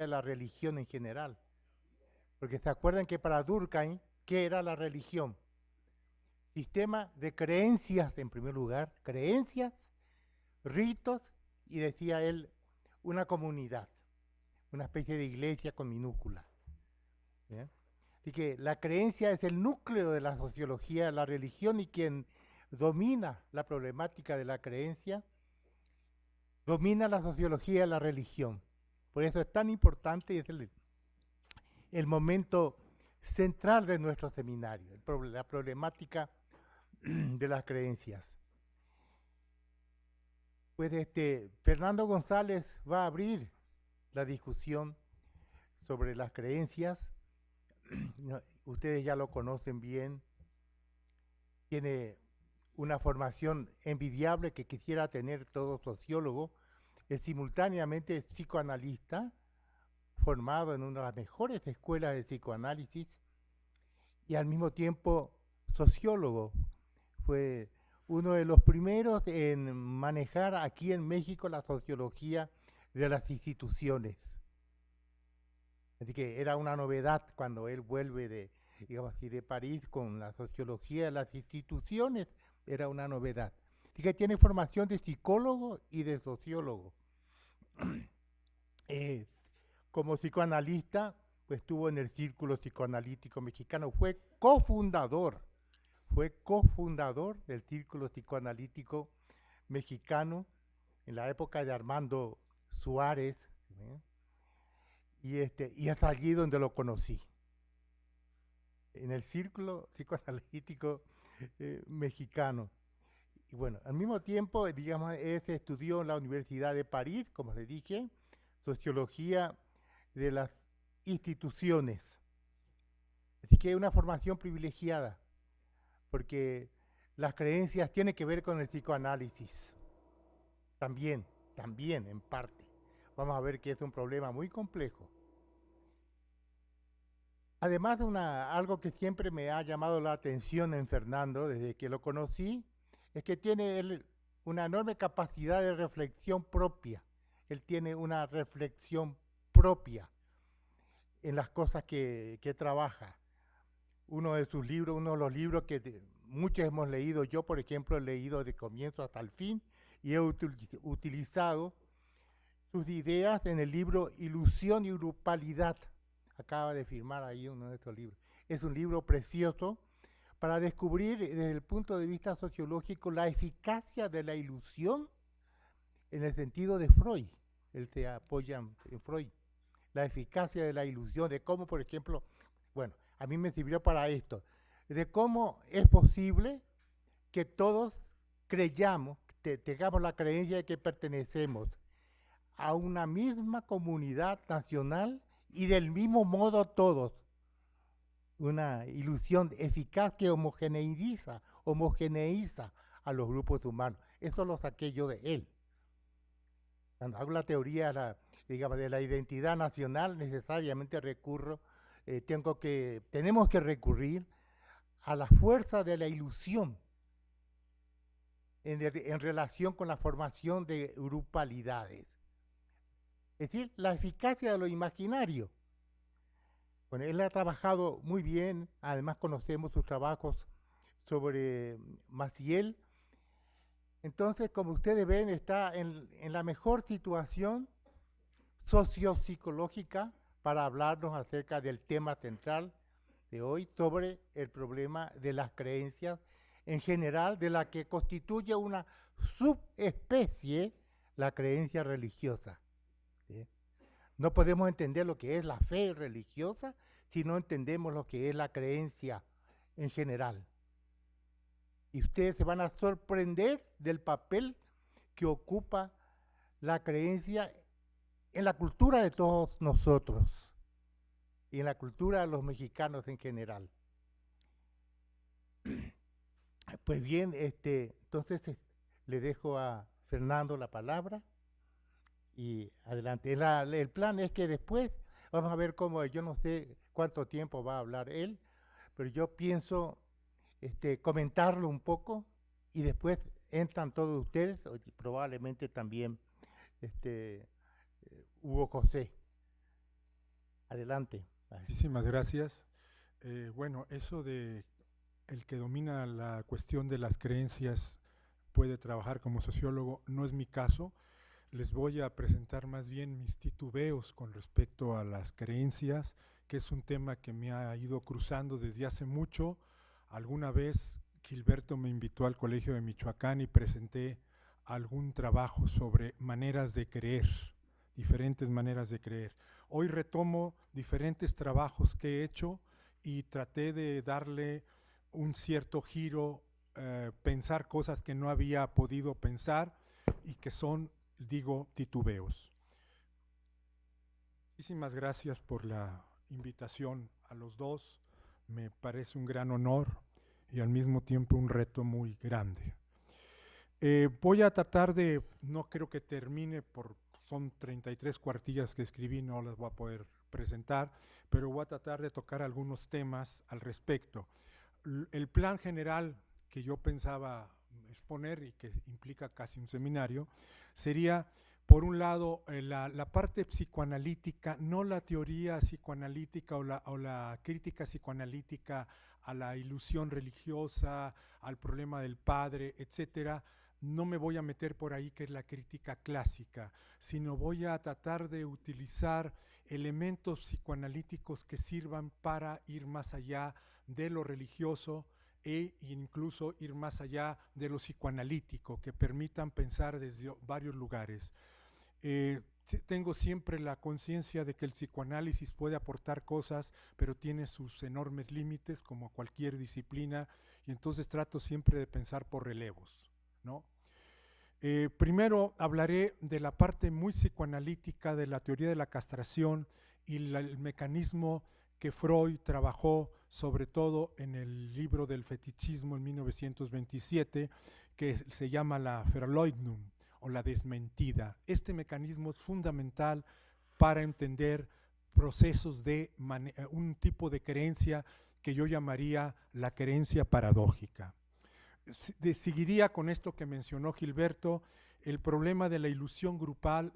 de la religión en general. Porque se acuerdan que para Durkheim, ¿qué era la religión? Sistema de creencias, en primer lugar, creencias, ritos, y decía él, una comunidad, una especie de iglesia con minúscula. ¿Bien? Así que la creencia es el núcleo de la sociología de la religión y quien domina la problemática de la creencia, domina la sociología de la religión. Por eso es tan importante y es el momento central de nuestro seminario, la problemática de las creencias. Pues Fernando González va a abrir la discusión sobre las creencias. Ustedes ya lo conocen bien. Tiene una formación envidiable que quisiera tener todo sociólogo. Es simultáneamente psicoanalista, formado en una de las mejores escuelas de psicoanálisis y al mismo tiempo sociólogo. Fue uno de los primeros en manejar aquí en México la sociología de las instituciones. Así que era una novedad cuando él vuelve digamos así, de París con la sociología de las instituciones, era una novedad. Así que tiene formación de psicólogo y de sociólogo. Eh, Como psicoanalista, pues estuvo en el Círculo Psicoanalítico Mexicano, fue cofundador del Círculo Psicoanalítico Mexicano en la época de Armando Suárez, ¿eh? Y es allí donde lo conocí, en el Círculo Psicoanalítico Mexicano. Y bueno, al mismo tiempo, digamos, se estudió en la Universidad de París, como les dije, sociología de las instituciones. Así que es una formación privilegiada, porque las creencias tienen que ver con el psicoanálisis. También, en parte. Vamos a ver que es un problema muy complejo. Además de algo que siempre me ha llamado la atención en Fernando, desde que lo conocí, es que tiene él una enorme capacidad de reflexión propia. Él tiene una reflexión propia en las cosas que trabaja. Uno de sus libros, uno de los libros que muchos hemos leído, yo por ejemplo he leído de comienzo hasta el fin y he utilizado sus ideas en el libro Ilusión y Grupalidad. Acaba de firmar ahí uno de estos libros. Es un libro precioso para descubrir desde el punto de vista sociológico la eficacia de la ilusión en el sentido de Freud. Él se apoya en Freud. La eficacia de la ilusión, de cómo, por ejemplo, bueno, a mí me sirvió para esto, de cómo es posible que todos creyamos, tengamos la creencia de que pertenecemos a una misma comunidad nacional y del mismo modo todos. Una ilusión eficaz que homogeneiza a los grupos humanos. Eso lo saqué yo de él. Cuando hago la teoría digamos, de la identidad nacional, necesariamente tenemos que recurrir a la fuerza de la ilusión en relación con la formación de grupalidades. Es decir, la eficacia de lo imaginario. Bueno, él ha trabajado muy bien, además conocemos sus trabajos sobre Maciel. Entonces, como ustedes ven, está en la mejor situación sociopsicológica para hablarnos acerca del tema central de hoy sobre el problema de las creencias en general, de la que constituye una subespecie la creencia religiosa. ¿Sí? No podemos entender lo que es la fe religiosa si no entendemos lo que es la creencia en general. Y ustedes se van a sorprender del papel que ocupa la creencia en la cultura de todos nosotros y en la cultura de los mexicanos en general. Pues bien, entonces le dejo a Fernando la palabra y adelante. El plan es que después vamos a ver cómo, yo no sé cuánto tiempo va a hablar él, pero yo pienso comentarlo un poco y después entran todos ustedes, y probablemente también Hugo José. Adelante. Muchísimas gracias. Bueno, eso de el que domina la cuestión de las creencias puede trabajar como sociólogo no es mi caso. Les voy a presentar más bien mis titubeos con respecto a las creencias, que es un tema que me ha ido cruzando desde hace mucho. Alguna vez Gilberto me invitó al Colegio de Michoacán y presenté algún trabajo sobre maneras de creer, diferentes maneras de creer. Hoy retomo diferentes trabajos que he hecho y traté de darle un cierto giro, pensar cosas que no había podido pensar y que son, digo, titubeos. Muchísimas gracias por la invitación a los dos. Me parece un gran honor y al mismo tiempo un reto muy grande. Voy a tratar de, no creo que termine, son 33 cuartillas que escribí, no las voy a poder presentar, pero voy a tratar de tocar algunos temas al respecto. El plan general que yo pensaba exponer y que implica casi un seminario sería, por un lado, la parte psicoanalítica, no la teoría psicoanalítica o la crítica psicoanalítica a la ilusión religiosa, al problema del padre, etcétera. No me voy a meter por ahí, que es la crítica clásica, sino voy a tratar de utilizar elementos psicoanalíticos que sirvan para ir más allá de lo religioso e incluso ir más allá de lo psicoanalítico, que permitan pensar desde varios lugares. Tengo siempre la conciencia de que el psicoanálisis puede aportar cosas, pero tiene sus enormes límites, como cualquier disciplina, y entonces trato siempre de pensar por relevos, ¿no? Primero hablaré de la parte muy psicoanalítica de la teoría de la castración y el mecanismo que Freud trabajó sobre todo en el libro del fetichismo en 1927, que se llama la Verleugnung o la desmentida. Este mecanismo es fundamental para entender procesos de un tipo de creencia que yo llamaría la creencia paradójica. Seguiría con esto que mencionó Gilberto, el problema de la ilusión grupal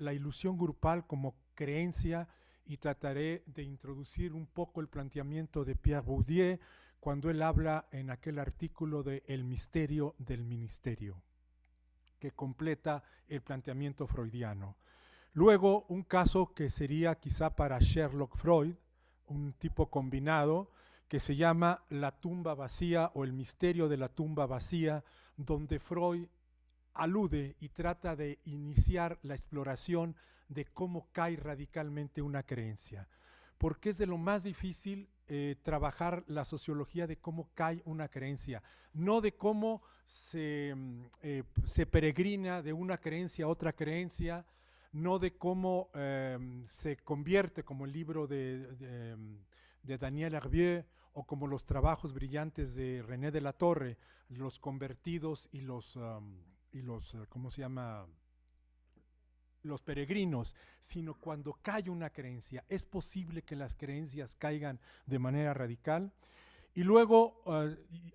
como creencia, y trataré de introducir un poco el planteamiento de Pierre Bourdieu cuando él habla en aquel artículo de El misterio del ministerio, que completa el planteamiento freudiano. Luego, un caso que sería quizá para Sherlock Freud, un tipo combinado, que se llama La tumba vacía o el misterio de la tumba vacía, donde Freud alude y trata de iniciar la exploración de cómo cae radicalmente una creencia. Porque es de lo más difícil trabajar la sociología de cómo cae una creencia, no de cómo se peregrina de una creencia a otra creencia, no de cómo se convierte, como el libro de Daniel Hervieux o como los trabajos brillantes de René de la Torre, los convertidos y los ¿cómo se llama? Los peregrinos, sino cuando cae una creencia. Es posible que las creencias caigan de manera radical. Y luego,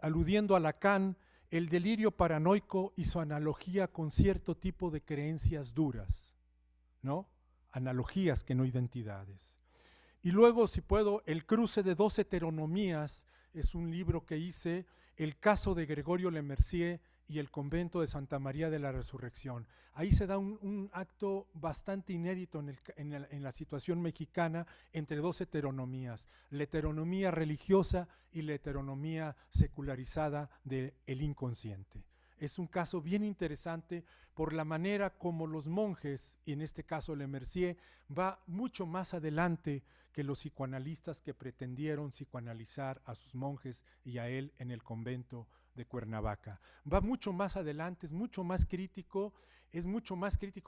aludiendo a Lacan, el delirio paranoico y su analogía con cierto tipo de creencias duras, ¿no? Analogías que no identidades. Y luego, si puedo, El cruce de dos heteronomías es un libro que hice, el caso de Gregorio Lemercier y el convento de Santa María de la Resurrección. Ahí se da un acto bastante inédito en la situación mexicana entre dos heteronomías, la heteronomía religiosa y la heteronomía secularizada del inconsciente. Es un caso bien interesante por la manera como los monjes, y en este caso Lemercier, va mucho más adelante que los psicoanalistas que pretendieron psicoanalizar a sus monjes y a él en el convento de Cuernavaca. Va mucho más adelante, es mucho más crítico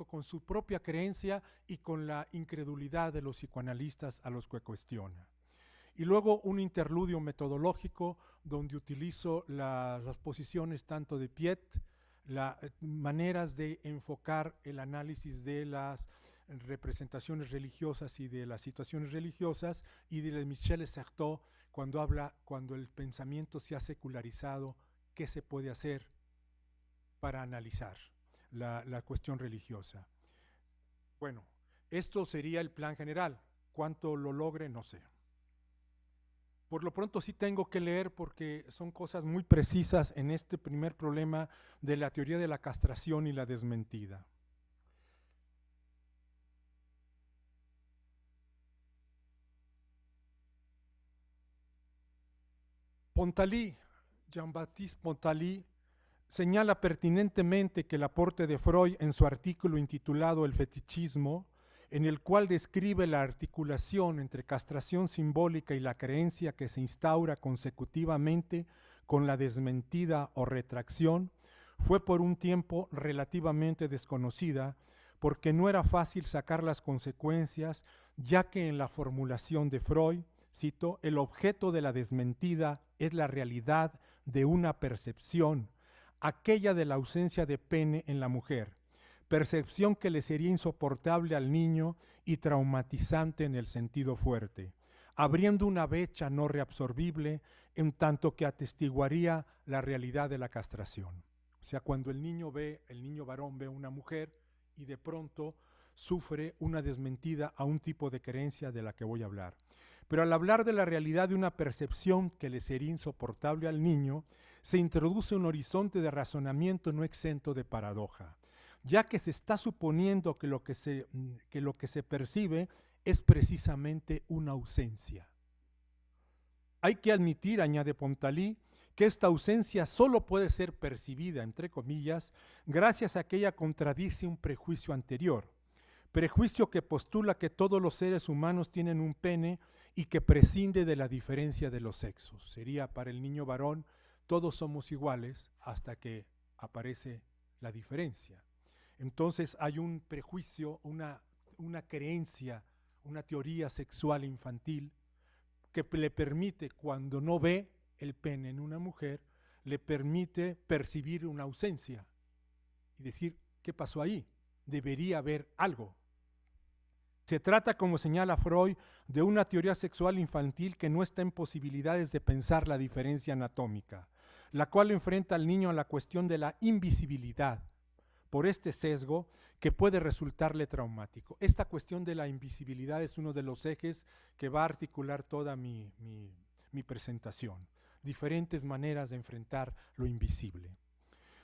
con su propia creencia y con la incredulidad de los psicoanalistas a los que cuestiona. Y luego un interludio metodológico donde utilizo las posiciones tanto de Piet, las maneras de enfocar el análisis de las representaciones religiosas y de las situaciones religiosas, y de Michel Certeau cuando el pensamiento se ha secularizado, qué se puede hacer para analizar la cuestión religiosa. Bueno, esto sería el plan general. Cuánto lo logre, no sé. Por lo pronto sí tengo que leer porque son cosas muy precisas en este primer problema de la teoría de la castración y la desmentida. Pontalis, Jean-Baptiste Pontalis, señala pertinentemente que el aporte de Freud en su artículo intitulado El fetichismo, en el cual describe la articulación entre castración simbólica y la creencia que se instaura consecutivamente con la desmentida o retracción, fue por un tiempo relativamente desconocida porque no era fácil sacar las consecuencias, ya que en la formulación de Freud, cito, el objeto de la desmentida es la realidad de una percepción, aquella de la ausencia de pene en la mujer, percepción que le sería insoportable al niño y traumatizante en el sentido fuerte, abriendo una brecha no reabsorbible en tanto que atestiguaría la realidad de la castración. O sea, cuando el niño varón ve a una mujer y de pronto sufre una desmentida a un tipo de creencia de la que voy a hablar. Pero al hablar de la realidad de una percepción que le sería insoportable al niño, se introduce un horizonte de razonamiento no exento de paradoja, ya que se está suponiendo que lo que se percibe es precisamente una ausencia. Hay que admitir, añade Pontalis, que esta ausencia solo puede ser percibida, entre comillas, gracias a que ella contradice un prejuicio anterior, prejuicio que postula que todos los seres humanos tienen un pene y que prescinde de la diferencia de los sexos. Sería para el niño varón, todos somos iguales hasta que aparece la diferencia. Entonces hay un prejuicio, una creencia, una teoría sexual infantil que le permite, cuando no ve el pene en una mujer, le permite percibir una ausencia y decir, ¿qué pasó ahí? Debería haber algo. Se trata, como señala Freud, de una teoría sexual infantil que no está en posibilidades de pensar la diferencia anatómica, la cual enfrenta al niño a la cuestión de la invisibilidad, por este sesgo que puede resultarle traumático. Esta cuestión de la invisibilidad es uno de los ejes que va a articular toda mi presentación. Diferentes maneras de enfrentar lo invisible.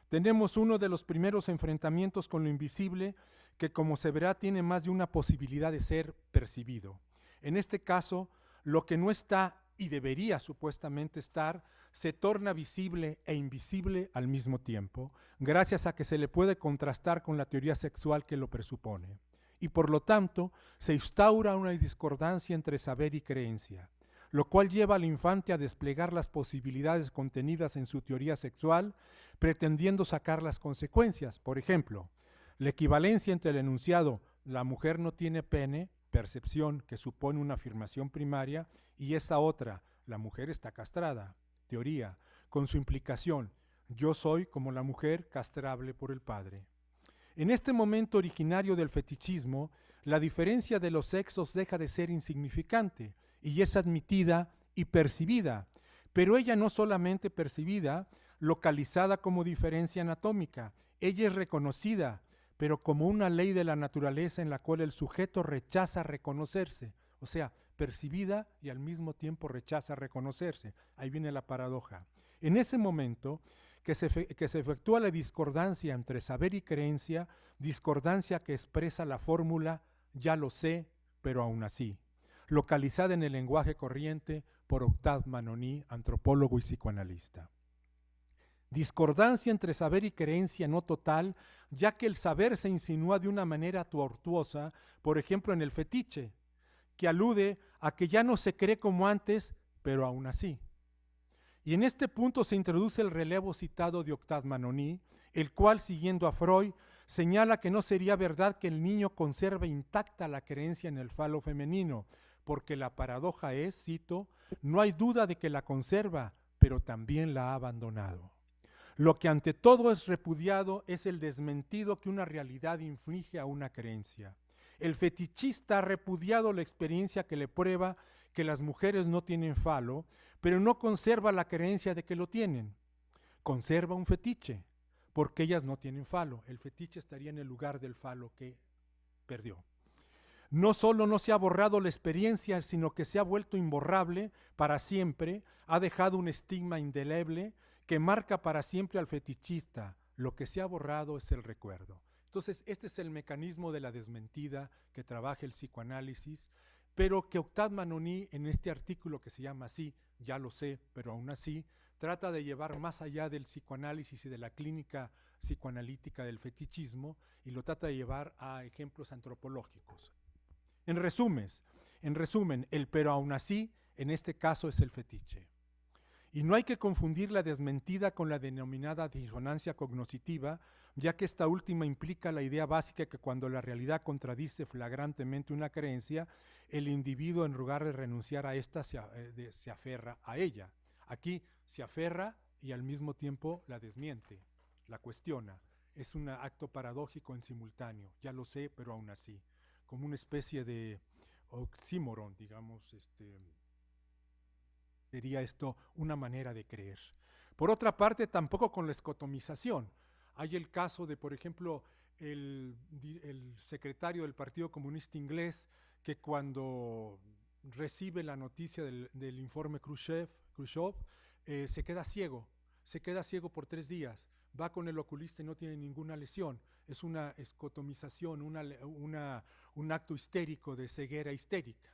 Tenemos uno de los primeros enfrentamientos con lo invisible que, como se verá, tiene más de una posibilidad de ser percibido. En este caso, lo que no está y debería supuestamente estar, se torna visible e invisible al mismo tiempo, gracias a que se le puede contrastar con la teoría sexual que lo presupone. Y por lo tanto, se instaura una discordancia entre saber y creencia, lo cual lleva al infante a desplegar las posibilidades contenidas en su teoría sexual, pretendiendo sacar las consecuencias. Por ejemplo, la equivalencia entre el enunciado «la mujer no tiene pene», percepción que supone una afirmación primaria, y esa otra, «la mujer está castrada», teoría, con su implicación «yo soy, como la mujer, castrable por el padre». En este momento originario del fetichismo, la diferencia de los sexos deja de ser insignificante y es admitida y percibida, pero ella no solamente percibida, localizada como diferencia anatómica, ella es reconocida, pero como una ley de la naturaleza en la cual el sujeto rechaza reconocerse, o sea, percibida y al mismo tiempo rechaza reconocerse. Ahí viene la paradoja. En ese momento que se efectúa la discordancia entre saber y creencia, discordancia que expresa la fórmula «ya lo sé, pero aún así», localizada en el lenguaje corriente por Octave Manoni, antropólogo y psicoanalista. Discordancia entre saber y creencia no total, ya que el saber se insinúa de una manera tortuosa, por ejemplo en el fetiche, que alude a que ya no se cree como antes, pero aún así. Y en este punto se introduce el relevo citado de Octave Manoni, el cual, siguiendo a Freud, señala que no sería verdad que el niño conserve intacta la creencia en el falo femenino, porque la paradoja es, cito, «no hay duda de que la conserva, pero también la ha abandonado». Lo que ante todo es repudiado es el desmentido que una realidad inflige a una creencia. El fetichista ha repudiado la experiencia que le prueba que las mujeres no tienen falo, pero no conserva la creencia de que lo tienen. Conserva un fetiche, porque ellas no tienen falo. El fetiche estaría en el lugar del falo que perdió. No solo no se ha borrado la experiencia, sino que se ha vuelto imborrable para siempre, ha dejado un estigma indeleble que marca para siempre al fetichista. Lo que se ha borrado es el recuerdo. Entonces, este es el mecanismo de la desmentida que trabaja el psicoanálisis, pero que Octave Manoni, en este artículo que se llama así, ya lo sé, pero aún así, trata de llevar más allá del psicoanálisis y de la clínica psicoanalítica del fetichismo, y lo trata de llevar a ejemplos antropológicos. En resumen, el pero aún así, en este caso es el fetiche. Y no hay que confundir la desmentida con la denominada disonancia cognoscitiva, ya que esta última implica la idea básica que cuando la realidad contradice flagrantemente una creencia, el individuo, en lugar de renunciar a esta, se aferra a ella. Aquí se aferra y al mismo tiempo la desmiente, la cuestiona. Es un acto paradójico en simultáneo, ya lo sé, pero aún así, como una especie de oxímoron, digamos, sería esto una manera de creer. Por otra parte, tampoco con la escotomización. Hay el caso de, por ejemplo, el secretario del Partido Comunista Inglés, que cuando recibe la noticia del informe Khrushchev, se queda ciego por 3 días, va con el oculista y no tiene ninguna lesión. Es una escotomización, un acto histérico de ceguera histérica.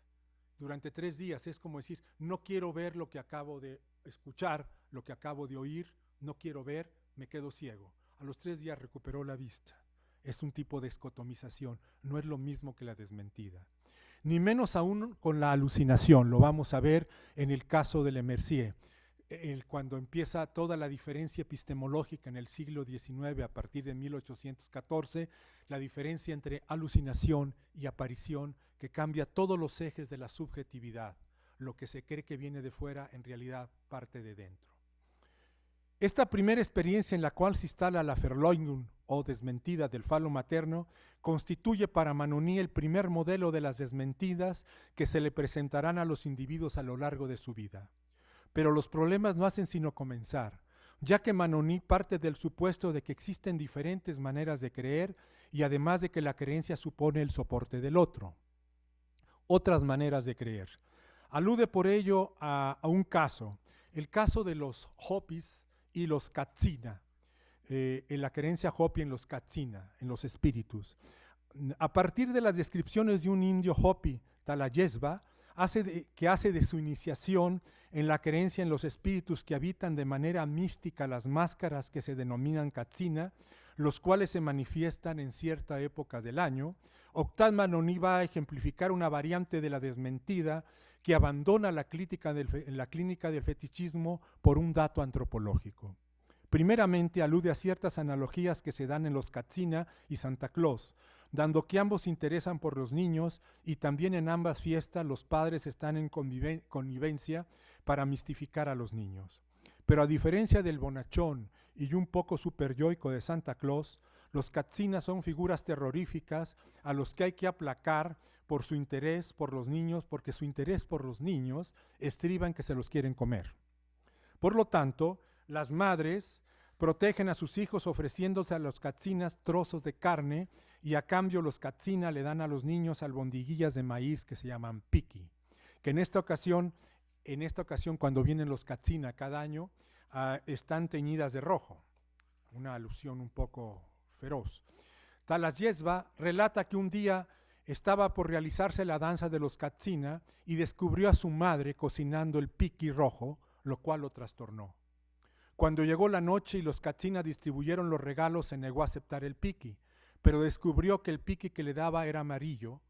Durante 3 días es como decir, no quiero ver lo que acabo de escuchar, lo que acabo de oír, no quiero ver, me quedo ciego. A los 3 días recuperó la vista. Es un tipo de escotomización, no es lo mismo que la desmentida. Ni menos aún con la alucinación, lo vamos a ver en el caso de Le Mercier. Cuando empieza toda la diferencia epistemológica en el siglo XIX, a partir de 1814, la diferencia entre alucinación y aparición, que cambia todos los ejes de la subjetividad. Lo que se cree que viene de fuera, en realidad parte de dentro. Esta primera experiencia en la cual se instala la Verleugnung o desmentida del falo materno constituye para Manoni el primer modelo de las desmentidas que se le presentarán a los individuos a lo largo de su vida. Pero los problemas no hacen sino comenzar, ya que Manoni parte del supuesto de que existen diferentes maneras de creer y además de que la creencia supone el soporte del otro. Otras maneras de creer. Alude por ello a un caso, el caso de los Hopis y los Katsina, en la creencia Hopi en los Katsina, en los espíritus. A partir de las descripciones de un indio Hopi, Talayesba, que hace de su iniciación en la creencia en los espíritus que habitan de manera mística las máscaras que se denominan Katsina, los cuales se manifiestan en cierta época del año, Octave Manoni va a ejemplificar una variante de la desmentida que abandona la clínica del fetichismo por un dato antropológico. Primeramente alude a ciertas analogías que se dan en los Katsina y Santa Claus, dando que ambos se interesan por los niños y también en ambas fiestas los padres están en connivencia para mistificar a los niños. Pero a diferencia del bonachón y un poco superyoico de Santa Claus, los Katsina son figuras terroríficas a los que hay que aplacar por su interés por los niños, porque su interés por los niños estriba en que se los quieren comer. Por lo tanto, las madres protegen a sus hijos ofreciéndose a los Katsinas trozos de carne y a cambio los Katsina le dan a los niños albondiguillas de maíz que se llaman piki, que en esta ocasión cuando vienen los Katsina cada año están teñidas de rojo, una alusión un poco feroz. Talayesba relata que un día estaba por realizarse la danza de los Katsina y descubrió a su madre cocinando el piki rojo, lo cual lo trastornó. Cuando llegó la noche y los Katsina distribuyeron los regalos, se negó a aceptar el piki, pero descubrió que el piki que le daba era amarillo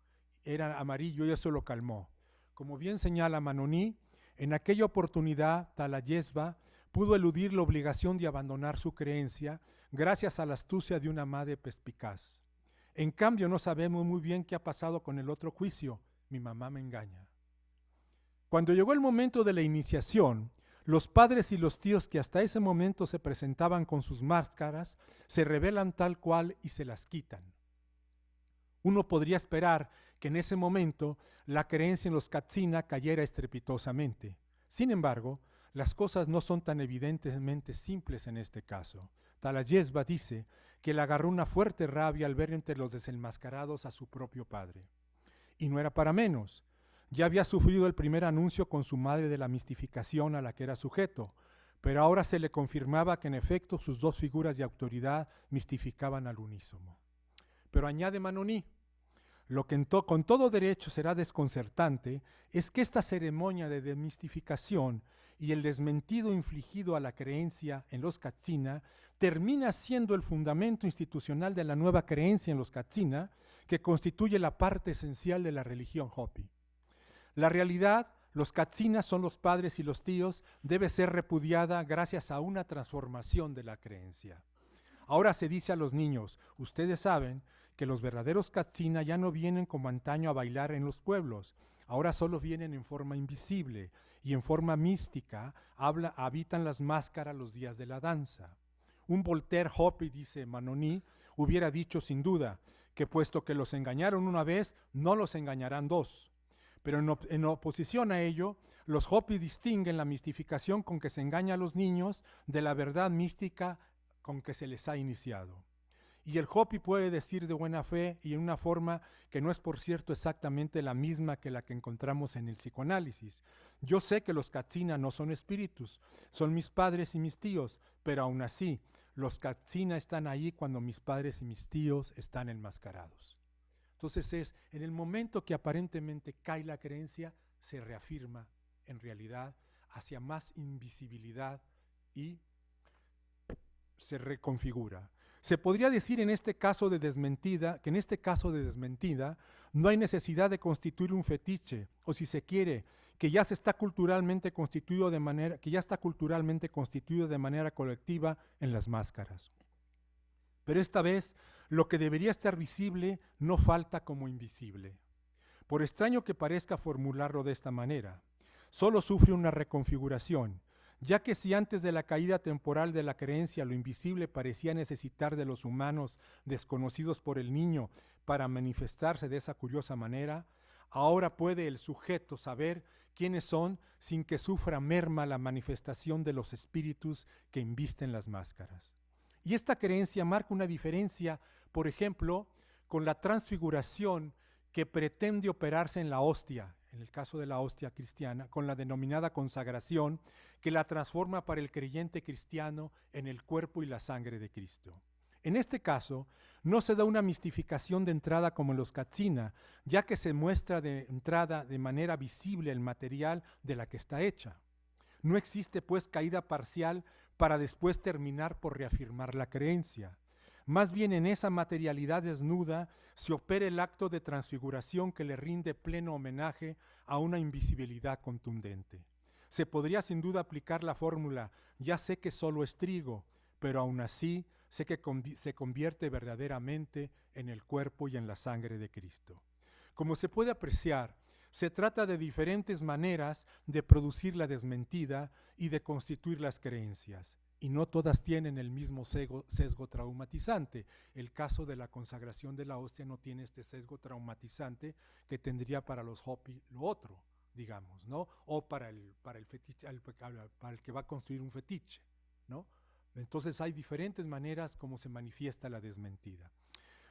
y eso lo calmó. Como bien señala Manoni, en aquella oportunidad Talayesba pudo eludir la obligación de abandonar su creencia gracias a la astucia de una madre perspicaz. En cambio, no sabemos muy bien qué ha pasado con el otro juicio. Mi mamá me engaña. Cuando llegó el momento de la iniciación, los padres y los tíos que hasta ese momento se presentaban con sus máscaras se revelan tal cual y se las quitan. Uno podría esperar que en ese momento la creencia en los Katsina cayera estrepitosamente. Sin embargo, las cosas no son tan evidentemente simples en este caso. Talayesba dice que le agarró una fuerte rabia al ver entre los desenmascarados a su propio padre. Y no era para menos. Ya había sufrido el primer anuncio con su madre de la mistificación a la que era sujeto, pero ahora se le confirmaba que en efecto sus dos figuras de autoridad mistificaban al unísono. Pero añade Manoní, lo que con todo derecho será desconcertante es que esta ceremonia de demistificación y el desmentido infligido a la creencia en los Katsina termina siendo el fundamento institucional de la nueva creencia en los Katsina, que constituye la parte esencial de la religión Hopi. La realidad, los Katsina son los padres y los tíos, debe ser repudiada gracias a una transformación de la creencia. Ahora se dice a los niños, ustedes saben que los verdaderos Katsina ya no vienen como antaño a bailar en los pueblos, ahora solo vienen en forma invisible y en forma mística habitan las máscaras los días de la danza. Un Voltaire Hopi, dice Manoní, hubiera dicho sin duda que puesto que los engañaron una vez, no los engañarán dos. Pero en oposición a ello, los Hopi distinguen la mistificación con que se engaña a los niños de la verdad mística con que se les ha iniciado. Y el Hopi puede decir de buena fe y en una forma que no es, por cierto, exactamente la misma que la que encontramos en el psicoanálisis. Yo sé que los Katsina no son espíritus, son mis padres y mis tíos, pero aún así, los Katsina están ahí cuando mis padres y mis tíos están enmascarados. Entonces es en el momento que aparentemente cae la creencia, se reafirma en realidad hacia más invisibilidad y se reconfigura. Se podría decir en este caso de desmentida, que en este caso de desmentida no hay necesidad de constituir un fetiche, o si se quiere, que ya está culturalmente constituido de manera colectiva en las máscaras. Pero esta vez lo que debería estar visible no falta como invisible. Por extraño que parezca formularlo de esta manera, solo sufre una reconfiguración, ya que si antes de la caída temporal de la creencia lo invisible parecía necesitar de los humanos desconocidos por el niño para manifestarse de esa curiosa manera, ahora puede el sujeto saber quiénes son sin que sufra merma la manifestación de los espíritus que invisten las máscaras. Y esta creencia marca una diferencia, por ejemplo, con la transfiguración que pretende operarse en la hostia, en el caso de la hostia cristiana, con la denominada consagración, que la transforma para el creyente cristiano en el cuerpo y la sangre de Cristo. En este caso, no se da una mistificación de entrada como en los Katsina, ya que se muestra de entrada de manera visible el material de la que está hecha. No existe, pues, caída parcial para después terminar por reafirmar la creencia. Más bien en esa materialidad desnuda se opera el acto de transfiguración que le rinde pleno homenaje a una invisibilidad contundente. Se podría sin duda aplicar la fórmula, ya sé que solo es trigo, pero aún así sé que se convierte verdaderamente en el cuerpo y en la sangre de Cristo. Como se puede apreciar, se trata de diferentes maneras de producir la desmentida y de constituir las creencias, y no todas tienen el mismo sesgo traumatizante. El caso de la consagración de la hostia no tiene este sesgo traumatizante que tendría para los Hopi lo otro, digamos, ¿no? O para el fetiche, para el que va a construir un fetiche, ¿no? Entonces hay diferentes maneras como se manifiesta la desmentida.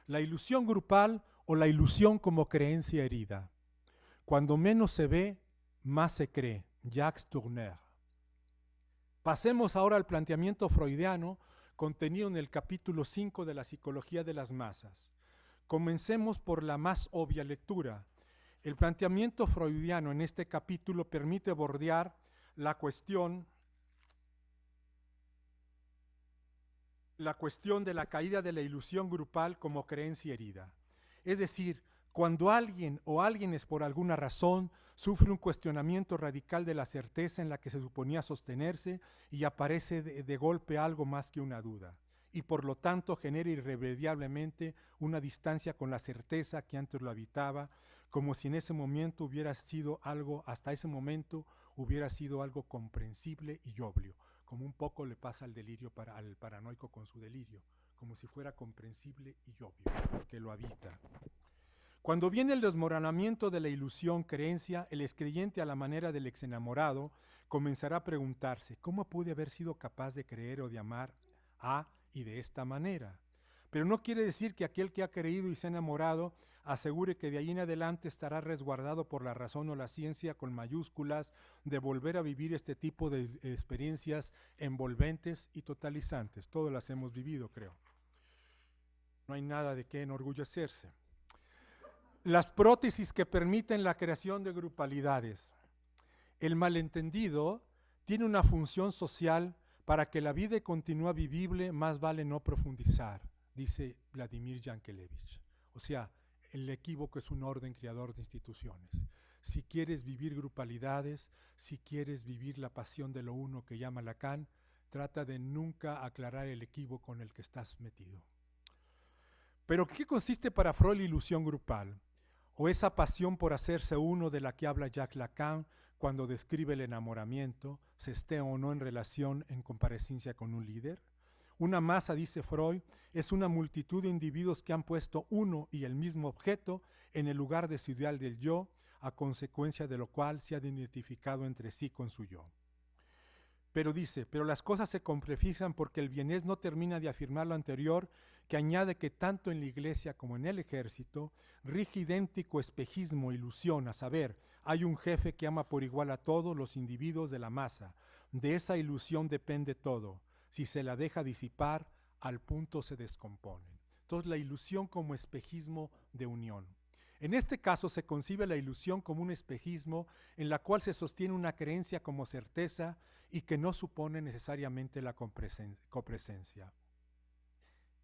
La ilusión grupal o la ilusión como creencia herida. Cuando menos se ve, más se cree. Jacques Tourneur. Pasemos ahora al planteamiento freudiano contenido en el capítulo 5 de la psicología de las masas. Comencemos por la más obvia lectura. El planteamiento freudiano en este capítulo permite bordear la cuestión de la caída de la ilusión grupal como creencia herida. Es decir, cuando alguien o alguienes por alguna razón sufre un cuestionamiento radical de la certeza en la que se suponía sostenerse y aparece de golpe algo más que una duda, y por lo tanto genera irremediablemente una distancia con la certeza que antes lo habitaba, como si en ese momento hubiera sido algo, hasta ese momento hubiera sido algo comprensible y obvio, como un poco le pasa al paranoico con su delirio, como si fuera comprensible y obvio, que lo habita. Cuando viene el desmoronamiento de la ilusión creencia, el excreyente a la manera del exenamorado comenzará a preguntarse, ¿cómo pude haber sido capaz de creer o de amar a y de esta manera? Pero no quiere decir que aquel que ha creído y se ha enamorado asegure que de ahí en adelante estará resguardado por la razón o la ciencia con mayúsculas de volver a vivir este tipo de experiencias envolventes y totalizantes. Todas las hemos vivido, creo. No hay nada de qué enorgullecerse. Las prótesis que permiten la creación de grupalidades. El malentendido tiene una función social. Para que la vida continúe vivible, más vale no profundizar, dice Vladimir Yankelevich. O sea, el equívoco es un orden creador de instituciones. Si quieres vivir grupalidades, si quieres vivir la pasión de lo uno que llama Lacan, trata de nunca aclarar el equívoco en el que estás metido. Pero ¿qué consiste para Freud la ilusión grupal? O esa pasión por hacerse uno de la que habla Jacques Lacan cuando describe el enamoramiento, se esté o no en relación en comparecencia con un líder. Una masa, dice Freud, es una multitud de individuos que han puesto uno y el mismo objeto en el lugar de su ideal del yo, a consecuencia de lo cual se han identificado entre sí con su yo. Pero dice, pero las cosas se complejizan porque el Vienés no termina de afirmar lo anterior, que añade que tanto en la iglesia como en el ejército rige idéntico espejismo, ilusión, a saber, hay un jefe que ama por igual a todos los individuos de la masa. De esa ilusión depende todo. Si se la deja disipar, al punto se descompone. Entonces la ilusión como espejismo de unión. En este caso se concibe la ilusión como un espejismo en la cual se sostiene una creencia como certeza y que no supone necesariamente la copresencia.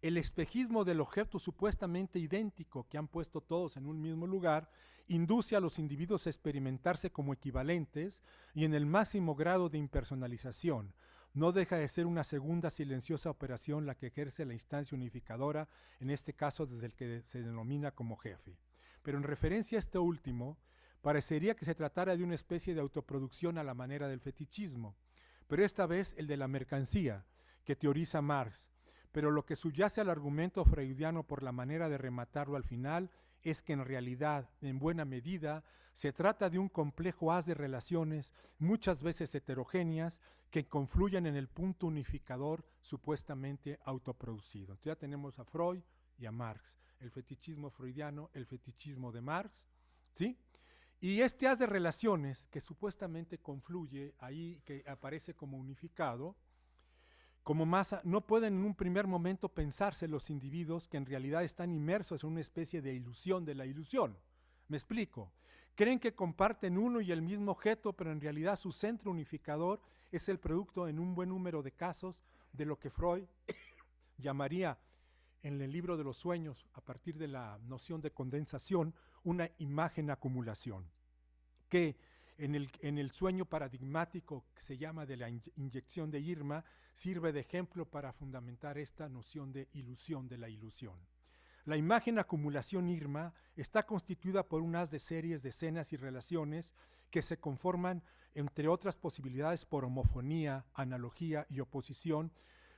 El espejismo del objeto supuestamente idéntico que han puesto todos en un mismo lugar induce a los individuos a experimentarse como equivalentes y en el máximo grado de impersonalización. No deja de ser una segunda silenciosa operación la que ejerce la instancia unificadora, en este caso desde el que se denomina como jefe. Pero en referencia a este último, parecería que se tratara de una especie de autoproducción a la manera del fetichismo, pero esta vez el de la mercancía, que teoriza Marx. Pero lo que subyace al argumento freudiano por la manera de rematarlo al final es que en realidad, en buena medida, se trata de un complejo haz de relaciones, muchas veces heterogéneas, que confluyen en el punto unificador supuestamente autoproducido. Entonces ya tenemos a Freud y a Marx, el fetichismo freudiano, el fetichismo de Marx, ¿sí? Y este haz de relaciones que supuestamente confluye ahí, que aparece como unificado, como masa, no pueden en un primer momento pensarse los individuos que en realidad están inmersos en una especie de ilusión de la ilusión. ¿Me explico? Creen que comparten uno y el mismo objeto, pero en realidad su centro unificador es el producto en un buen número de casos de lo que Freud llamaría en el libro de los sueños, a partir de la noción de condensación, una imagen acumulación, que en el sueño paradigmático que se llama de la inyección de Irma, sirve de ejemplo para fundamentar esta noción de ilusión de la ilusión. La imagen acumulación Irma está constituida por un haz de series de escenas y relaciones que se conforman, entre otras posibilidades, por homofonía, analogía y oposición,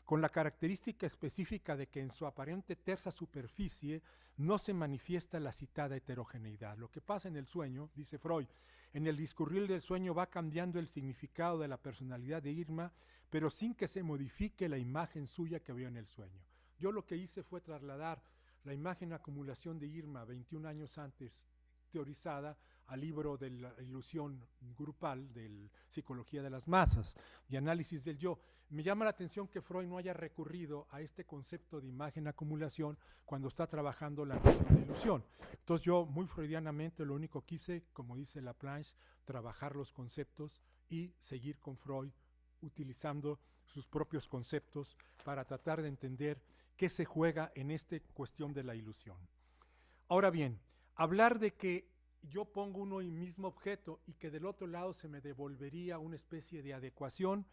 con la característica específica de que en su aparente tersa superficie no se manifiesta la citada heterogeneidad. Lo que pasa en el sueño, dice Freud, en el discurrir del sueño va cambiando el significado de la personalidad de Irma, pero sin que se modifique la imagen suya que veo en el sueño. Yo lo que hice fue trasladar la imagen acumulación de Irma 21 años antes teorizada al libro de la ilusión grupal de Psicología de las Masas y Análisis del Yo. Me llama la atención que Freud no haya recurrido a este concepto de imagen acumulación cuando está trabajando la noción de ilusión. Entonces yo muy freudianamente lo único que hice, como dice Laplanche, trabajar los conceptos y seguir con Freud utilizando sus propios conceptos para tratar de entender qué se juega en esta cuestión de la ilusión. Ahora bien, hablar de que yo pongo uno y mismo objeto y que del otro lado se me devolvería una especie de adecuación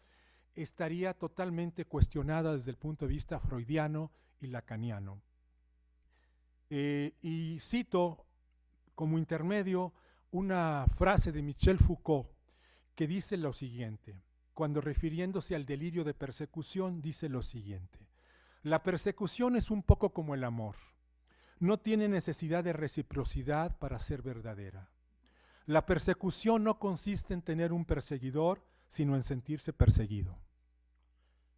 estaría totalmente cuestionada desde el punto de vista freudiano y lacaniano. Y cito como intermedio una frase de Michel Foucault que dice lo siguiente, cuando refiriéndose al delirio de persecución dice lo siguiente: la persecución es un poco como el amor. No tiene necesidad de reciprocidad para ser verdadera. La persecución no consiste en tener un perseguidor, sino en sentirse perseguido.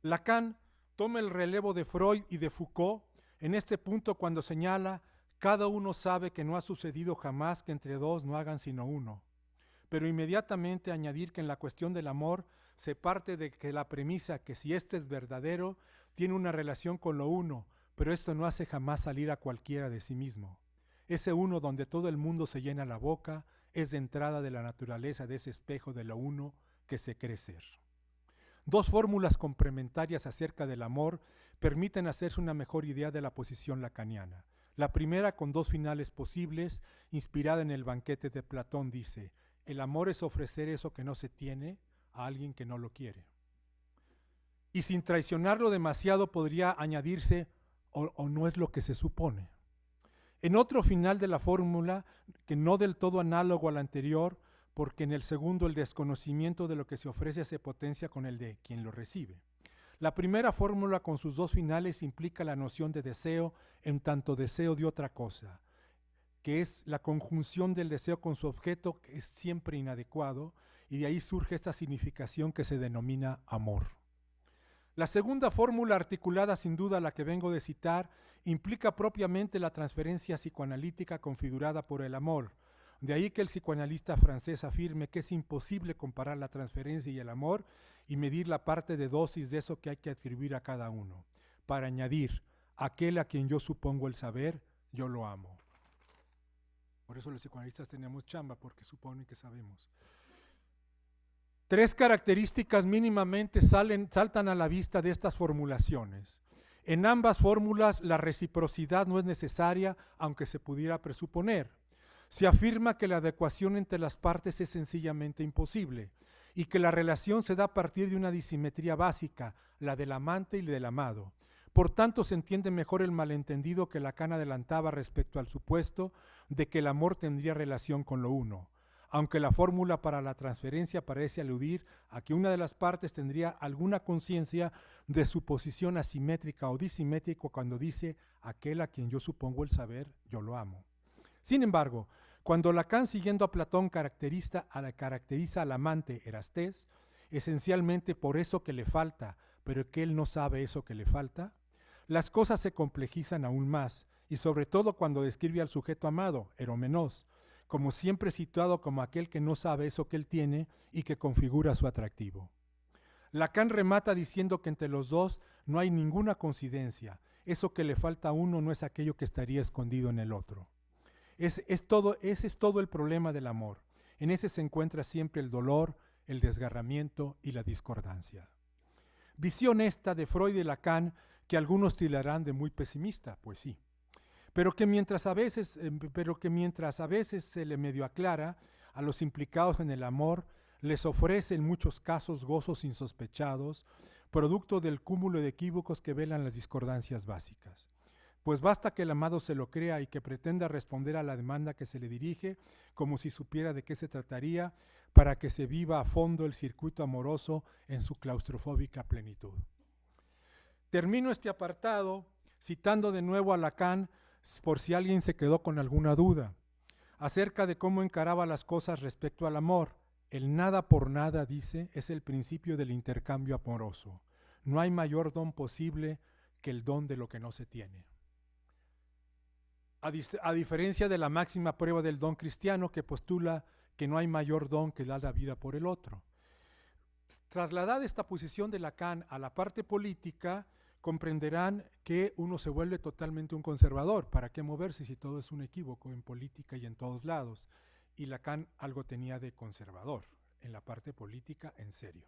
Lacan toma el relevo de Freud y de Foucault en este punto cuando señala, cada uno sabe que no ha sucedido jamás que entre dos no hagan sino uno. Pero inmediatamente añadir que en la cuestión del amor se parte de que la premisa que si este es verdadero, tiene una relación con lo uno, pero esto no hace jamás salir a cualquiera de sí mismo. Ese uno donde todo el mundo se llena la boca es de entrada de la naturaleza de ese espejo de lo uno que se cree ser. Dos fórmulas complementarias acerca del amor permiten hacerse una mejor idea de la posición lacaniana. La primera, con dos finales posibles, inspirada en el banquete de Platón, dice: el amor es ofrecer eso que no se tiene a alguien que no lo quiere. Y sin traicionarlo demasiado podría añadirse, o no es lo que se supone. En otro final de la fórmula, que no del todo análogo al anterior, porque en el segundo el desconocimiento de lo que se ofrece se potencia con el de quien lo recibe. La primera fórmula con sus dos finales implica la noción de deseo en tanto deseo de otra cosa, que es la conjunción del deseo con su objeto, que es siempre inadecuado, y de ahí surge esta significación que se denomina amor. La segunda fórmula, articulada sin duda a la que vengo de citar, implica propiamente la transferencia psicoanalítica configurada por el amor. De ahí que el psicoanalista francés afirme que es imposible comparar la transferencia y el amor y medir la parte de dosis de eso que hay que atribuir a cada uno. Para añadir, aquel a quien yo supongo el saber, yo lo amo. Por eso los psicoanalistas tenemos chamba, porque suponen que sabemos. Tres características mínimamente saltan a la vista de estas formulaciones. En ambas fórmulas la reciprocidad no es necesaria, aunque se pudiera presuponer. Se afirma que la adecuación entre las partes es sencillamente imposible y que la relación se da a partir de una disimetría básica, la del amante y del amado. Por tanto, se entiende mejor el malentendido que Lacan adelantaba respecto al supuesto de que el amor tendría relación con lo uno, aunque la fórmula para la transferencia parece aludir a que una de las partes tendría alguna conciencia de su posición asimétrica o disimétrica cuando dice aquel a quien yo supongo el saber, yo lo amo. Sin embargo, cuando Lacan, siguiendo a Platón, caracteriza al amante Erastés, esencialmente por eso que le falta, pero que él no sabe eso que le falta, las cosas se complejizan aún más, y sobre todo cuando describe al sujeto amado, Eromenos, como siempre situado como aquel que no sabe eso que él tiene y que configura su atractivo. Lacan remata diciendo que entre los dos no hay ninguna coincidencia, eso que le falta a uno no es aquello que estaría escondido en el otro. Ese es todo el problema del amor. En ese se encuentra siempre el dolor, el desgarramiento y la discordancia. Visión esta de Freud y Lacan que algunos tildarán de muy pesimista, pues sí, pero que mientras a veces se le medio aclara a los implicados en el amor, les ofrece en muchos casos gozos insospechados, producto del cúmulo de equívocos que velan las discordancias básicas. Pues basta que el amado se lo crea y que pretenda responder a la demanda que se le dirige, como si supiera de qué se trataría, para que se viva a fondo el circuito amoroso en su claustrofóbica plenitud. Termino este apartado citando de nuevo a Lacan, por si alguien se quedó con alguna duda, acerca de cómo encaraba las cosas respecto al amor. El nada por nada, dice, es el principio del intercambio amoroso. No hay mayor don posible que el don de lo que no se tiene. A diferencia de la máxima prueba del don cristiano que postula que no hay mayor don que dar la vida por el otro. Trasladada esta posición de Lacan a la parte política, comprenderán que uno se vuelve totalmente un conservador. ¿Para qué moverse si todo es un equívoco en política y en todos lados? Y Lacan algo tenía de conservador en la parte política, en serio.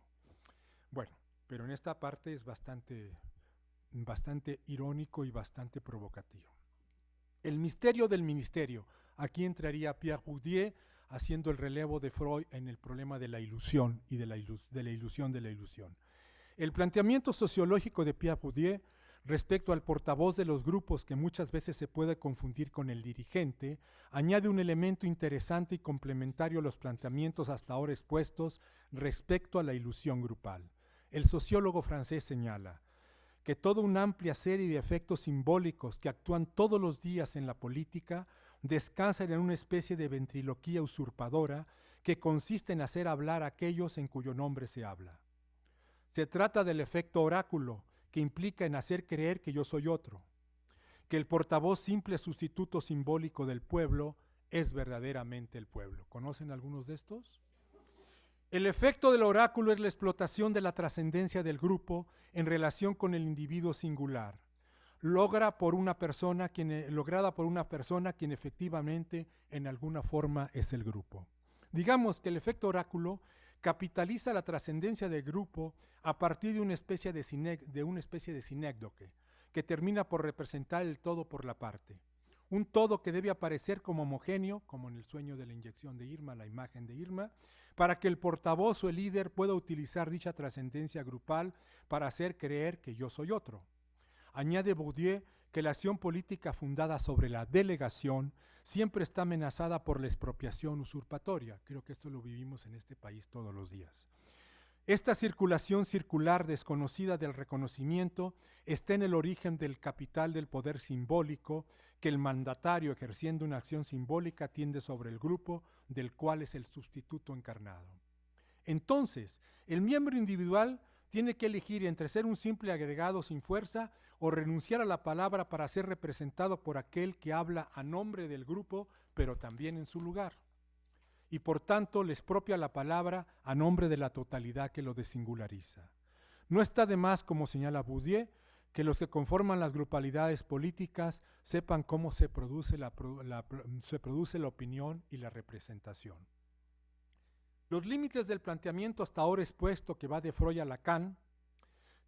Bueno, pero en esta parte es bastante irónico y bastante provocativo. El misterio del ministerio. Aquí entraría Pierre Bourdieu haciendo el relevo de Freud en el problema de la ilusión y de la ilusión de la ilusión. El planteamiento sociológico de Pierre Bourdieu respecto al portavoz de los grupos, que muchas veces se puede confundir con el dirigente, añade un elemento interesante y complementario a los planteamientos hasta ahora expuestos respecto a la ilusión grupal. El sociólogo francés señala que toda una amplia serie de efectos simbólicos que actúan todos los días en la política descansan en una especie de ventriloquía usurpadora que consiste en hacer hablar a aquellos en cuyo nombre se habla. Se trata del efecto oráculo, que implica en hacer creer que yo soy otro. que el portavoz simple sustituto simbólico del pueblo es verdaderamente el pueblo. ¿Conocen algunos de estos? El efecto del oráculo es la explotación de la trascendencia del grupo en relación con el individuo singular, lograda por una persona quien efectivamente en alguna forma es el grupo. Digamos que el efecto oráculo capitaliza la trascendencia del grupo a partir de una especie de sinécdoque, que termina por representar el todo por la parte. Un todo que debe aparecer como homogéneo, como en el sueño de la inyección de Irma, la imagen de Irma, para que el portavoz o el líder pueda utilizar dicha trascendencia grupal para hacer creer que yo soy otro. Añade Bourdieu que la acción política fundada sobre la delegación siempre está amenazada por la expropiación usurpatoria. Creo que esto lo vivimos en este país todos los días. Esta circulación circular desconocida del reconocimiento está en el origen del capital del poder simbólico que el mandatario, ejerciendo una acción simbólica, tiende sobre el grupo del cual es el sustituto encarnado. Entonces, el miembro individual tiene que elegir entre ser un simple agregado sin fuerza o renunciar a la palabra para ser representado por aquel que habla a nombre del grupo, pero también en su lugar. Y por tanto le expropia la palabra a nombre de la totalidad que lo desingulariza. No está de más, como señala Bourdieu, que los que conforman las grupalidades políticas sepan cómo se produce la opinión y la representación. Los límites del planteamiento hasta ahora expuesto, que va de Freud a Lacan,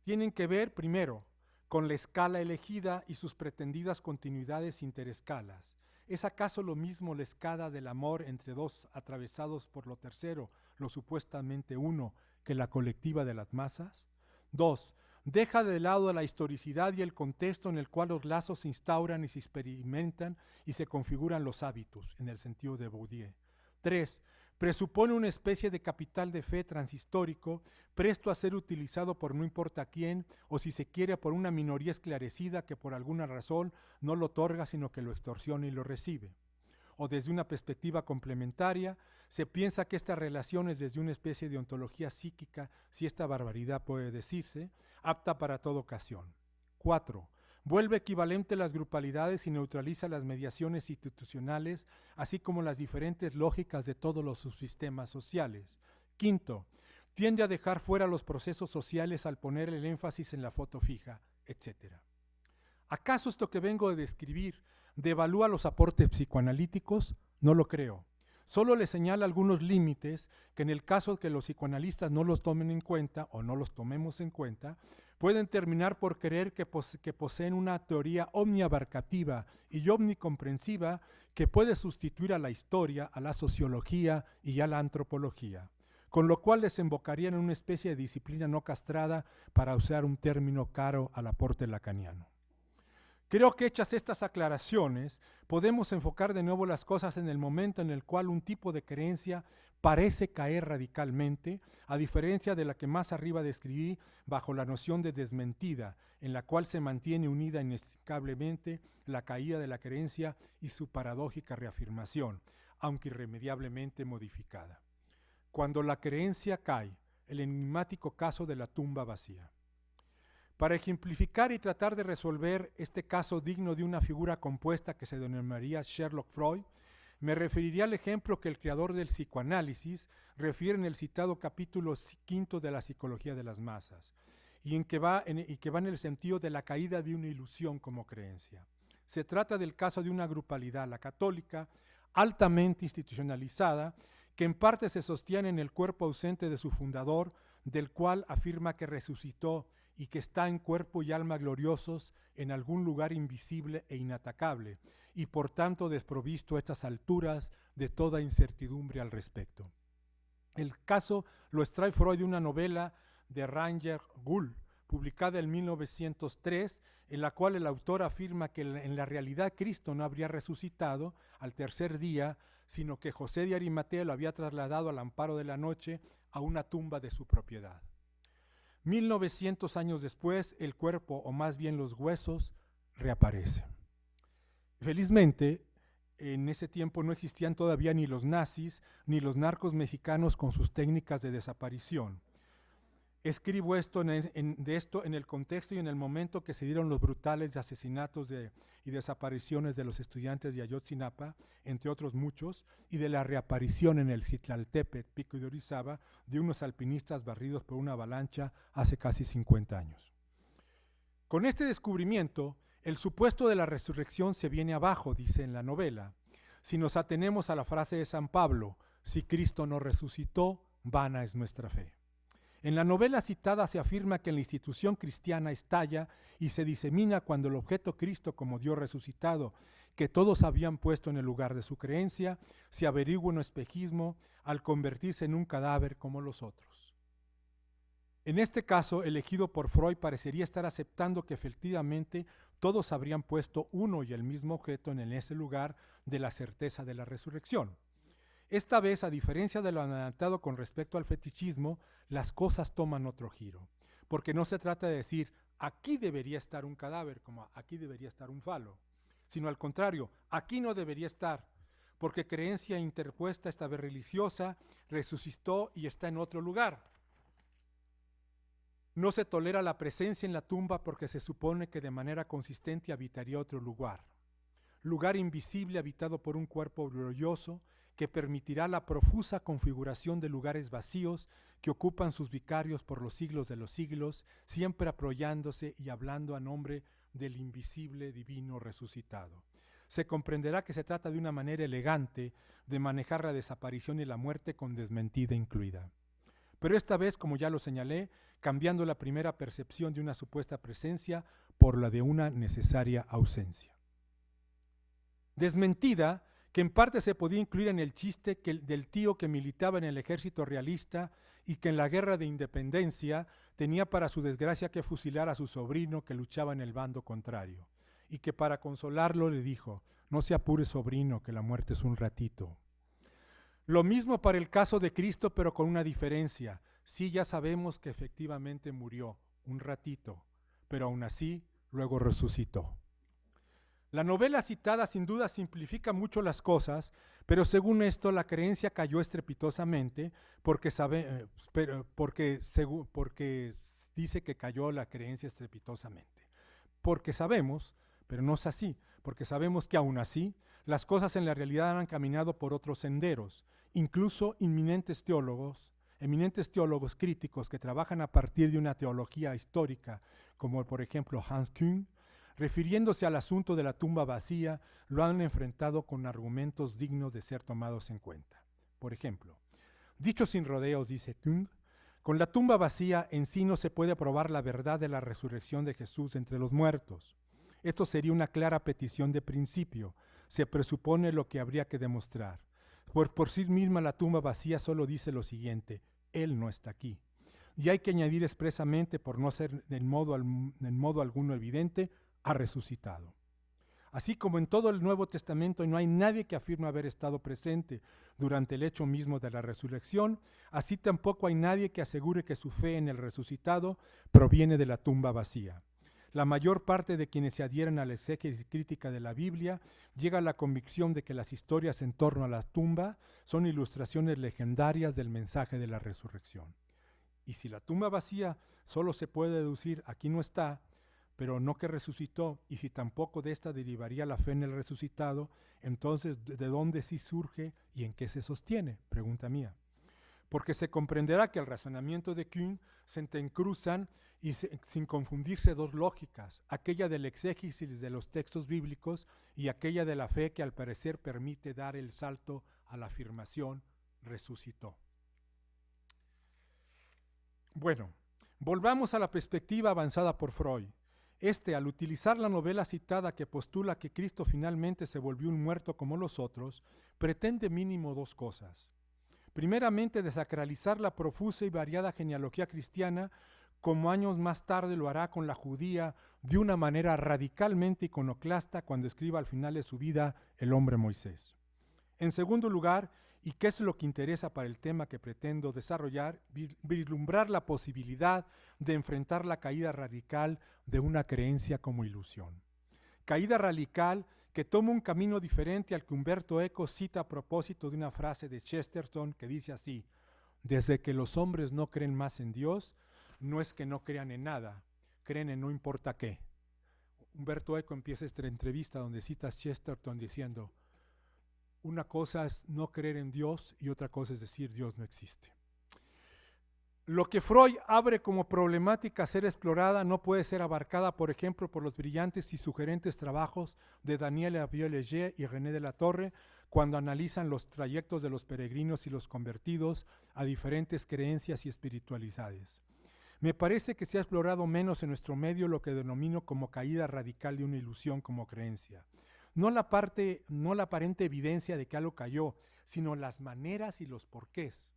tienen que ver, primero, con la escala elegida y sus pretendidas continuidades interescalas. ¿Es acaso lo mismo la escala del amor entre dos atravesados por lo tercero, lo supuestamente uno, que la colectiva de las masas? 2. Deja de lado la historicidad y el contexto en el cual los lazos se instauran y se experimentan y se configuran los hábitos, en el sentido de Bourdieu. 3. Presupone una especie de capital de fe transhistórico, presto a ser utilizado por no importa quién, o si se quiere por una minoría esclarecida que por alguna razón no lo otorga, sino que lo extorsiona y lo recibe. O desde una perspectiva complementaria, se piensa que esta relación es desde una especie de ontología psíquica, si esta barbaridad puede decirse, apta para toda ocasión. 4. Vuelve equivalente las grupalidades y neutraliza las mediaciones institucionales, así como las diferentes lógicas de todos los subsistemas sociales. 5. Tiende a dejar fuera los procesos sociales al poner el énfasis en la foto fija, etc. ¿Acaso esto que vengo de describir devalúa los aportes psicoanalíticos? No lo creo. Solo le señala algunos límites que en el caso de que los psicoanalistas no los tomen en cuenta o no los tomemos en cuenta, pueden terminar por creer que poseen una teoría omniabarcativa y omnicomprensiva que puede sustituir a la historia, a la sociología y a la antropología, con lo cual desembocarían en una especie de disciplina no castrada, para usar un término caro al aporte lacaniano. Creo que hechas estas aclaraciones, podemos enfocar de nuevo las cosas en el momento en el cual un tipo de creencia parece caer radicalmente, a diferencia de la que más arriba describí bajo la noción de desmentida, en la cual se mantiene unida inextricablemente la caída de la creencia y su paradójica reafirmación, aunque irremediablemente modificada. Cuando la creencia cae, el enigmático caso de la tumba vacía. Para ejemplificar y tratar de resolver este caso digno de una figura compuesta que se denominaría Sherlock Freud, me referiría al ejemplo que el creador del psicoanálisis refiere en el citado capítulo 5 de la Psicología de las Masas, y que va en el sentido de la caída de una ilusión como creencia. Se trata del caso de una grupalidad, la católica, altamente institucionalizada, que en parte se sostiene en el cuerpo ausente de su fundador, del cual afirma que resucitó y que está en cuerpo y alma gloriosos en algún lugar invisible e inatacable, y por tanto desprovisto a estas alturas de toda incertidumbre al respecto. El caso lo extrae Freud de una novela de Ranger Gull, publicada en 1903, en la cual el autor afirma que en la realidad Cristo no habría resucitado al tercer día, sino que José de Arimatea lo había trasladado al amparo de la noche a una tumba de su propiedad. 1900 años después, el cuerpo, o más bien los huesos, reaparecen. Felizmente, en ese tiempo no existían todavía ni los nazis ni los narcos mexicanos con sus técnicas de desaparición. Escribo esto en el contexto y en el momento que se dieron los brutales asesinatos y desapariciones de los estudiantes de Ayotzinapa, entre otros muchos, y de la reaparición en el Citlaltépetl, Pico de Orizaba, de unos alpinistas barridos por una avalancha hace casi 50 años. Con este descubrimiento, el supuesto de la resurrección se viene abajo, dice en la novela. Si nos atenemos a la frase de San Pablo, si Cristo no resucitó, vana es nuestra fe. En la novela citada se afirma que la institución cristiana estalla y se disemina cuando el objeto Cristo como Dios resucitado, que todos habían puesto en el lugar de su creencia, se averigua en un espejismo al convertirse en un cadáver como los otros. En este caso, elegido por Freud, parecería estar aceptando que efectivamente todos habrían puesto uno y el mismo objeto en ese lugar de la certeza de la resurrección. Esta vez, a diferencia de lo adelantado con respecto al fetichismo, las cosas toman otro giro, porque no se trata de decir, aquí debería estar un cadáver, como aquí debería estar un falo, sino al contrario, aquí no debería estar, porque creencia interpuesta, esta vez religiosa, resucitó y está en otro lugar. No se tolera la presencia en la tumba porque se supone que de manera consistente habitaría otro lugar invisible habitado por un cuerpo glorioso, que permitirá la profusa configuración de lugares vacíos que ocupan sus vicarios por los siglos de los siglos, siempre apoyándose y hablando a nombre del invisible divino resucitado. Se comprenderá que se trata de una manera elegante de manejar la desaparición y la muerte con desmentida incluida. Pero esta vez, como ya lo señalé, cambiando la primera percepción de una supuesta presencia por la de una necesaria ausencia. Desmentida, que en parte se podía incluir en el chiste del tío que militaba en el ejército realista y que en la guerra de independencia tenía para su desgracia que fusilar a su sobrino que luchaba en el bando contrario, y que para consolarlo le dijo, no se apure sobrino, que la muerte es un ratito. Lo mismo para el caso de Cristo, pero con una diferencia. Sí, ya sabemos que efectivamente murió un ratito, pero aún así luego resucitó. La novela citada sin duda simplifica mucho las cosas, pero según esto la creencia cayó estrepitosamente porque dice que cayó la creencia estrepitosamente. Porque sabemos, pero no es así, porque sabemos que aún así las cosas en la realidad han caminado por otros senderos, incluso eminentes teólogos críticos que trabajan a partir de una teología histórica, como por ejemplo Hans Küng, refiriéndose al asunto de la tumba vacía, lo han enfrentado con argumentos dignos de ser tomados en cuenta. Por ejemplo, dicho sin rodeos, dice Küng, con la tumba vacía en sí no se puede probar la verdad de la resurrección de Jesús entre los muertos. Esto sería una clara petición de principio. Se presupone lo que habría que demostrar. Por sí misma la tumba vacía solo dice lo siguiente, Él no está aquí. Y hay que añadir expresamente, por no ser en modo alguno evidente, ha resucitado. Así como en todo el Nuevo Testamento no hay nadie que afirme haber estado presente durante el hecho mismo de la resurrección, así tampoco hay nadie que asegure que su fe en el resucitado proviene de la tumba vacía. La mayor parte de quienes se adhieren a la exégesis crítica de la Biblia llega a la convicción de que las historias en torno a la tumba son ilustraciones legendarias del mensaje de la resurrección. Y si la tumba vacía solo se puede deducir aquí no está, pero no que resucitó, y si tampoco de esta derivaría la fe en el resucitado, entonces ¿de dónde sí surge y en qué se sostiene? Pregunta mía. Porque se comprenderá que el razonamiento de Küng se entrecruzan y sin confundirse dos lógicas, aquella del exégesis de los textos bíblicos y aquella de la fe que al parecer permite dar el salto a la afirmación resucitó. Bueno, volvamos a la perspectiva avanzada por Freud. Al utilizar la novela citada que postula que Cristo finalmente se volvió un muerto como los otros, pretende mínimo dos cosas. Primeramente, desacralizar la profusa y variada genealogía cristiana, como años más tarde lo hará con la judía, de una manera radicalmente iconoclasta cuando escriba al final de su vida El hombre Moisés. En segundo lugar, y qué es lo que interesa para el tema que pretendo desarrollar, vislumbrar la posibilidad de enfrentar la caída radical de una creencia como ilusión. Caída radical que toma un camino diferente al que Umberto Eco cita a propósito de una frase de Chesterton que dice así: desde que los hombres no creen más en Dios, no es que no crean en nada, creen en no importa qué. Humberto Eco empieza esta entrevista donde cita a Chesterton diciendo, una cosa es no creer en Dios y otra cosa es decir Dios no existe. Lo que Freud abre como problemática a ser explorada no puede ser abarcada, por ejemplo, por los brillantes y sugerentes trabajos de Daniel Vieux-Leger y René de la Torre cuando analizan los trayectos de los peregrinos y los convertidos a diferentes creencias y espiritualidades. Me parece que se ha explorado menos en nuestro medio lo que denomino como caída radical de una ilusión como creencia. No la aparente evidencia de que algo cayó, sino las maneras y los porqués.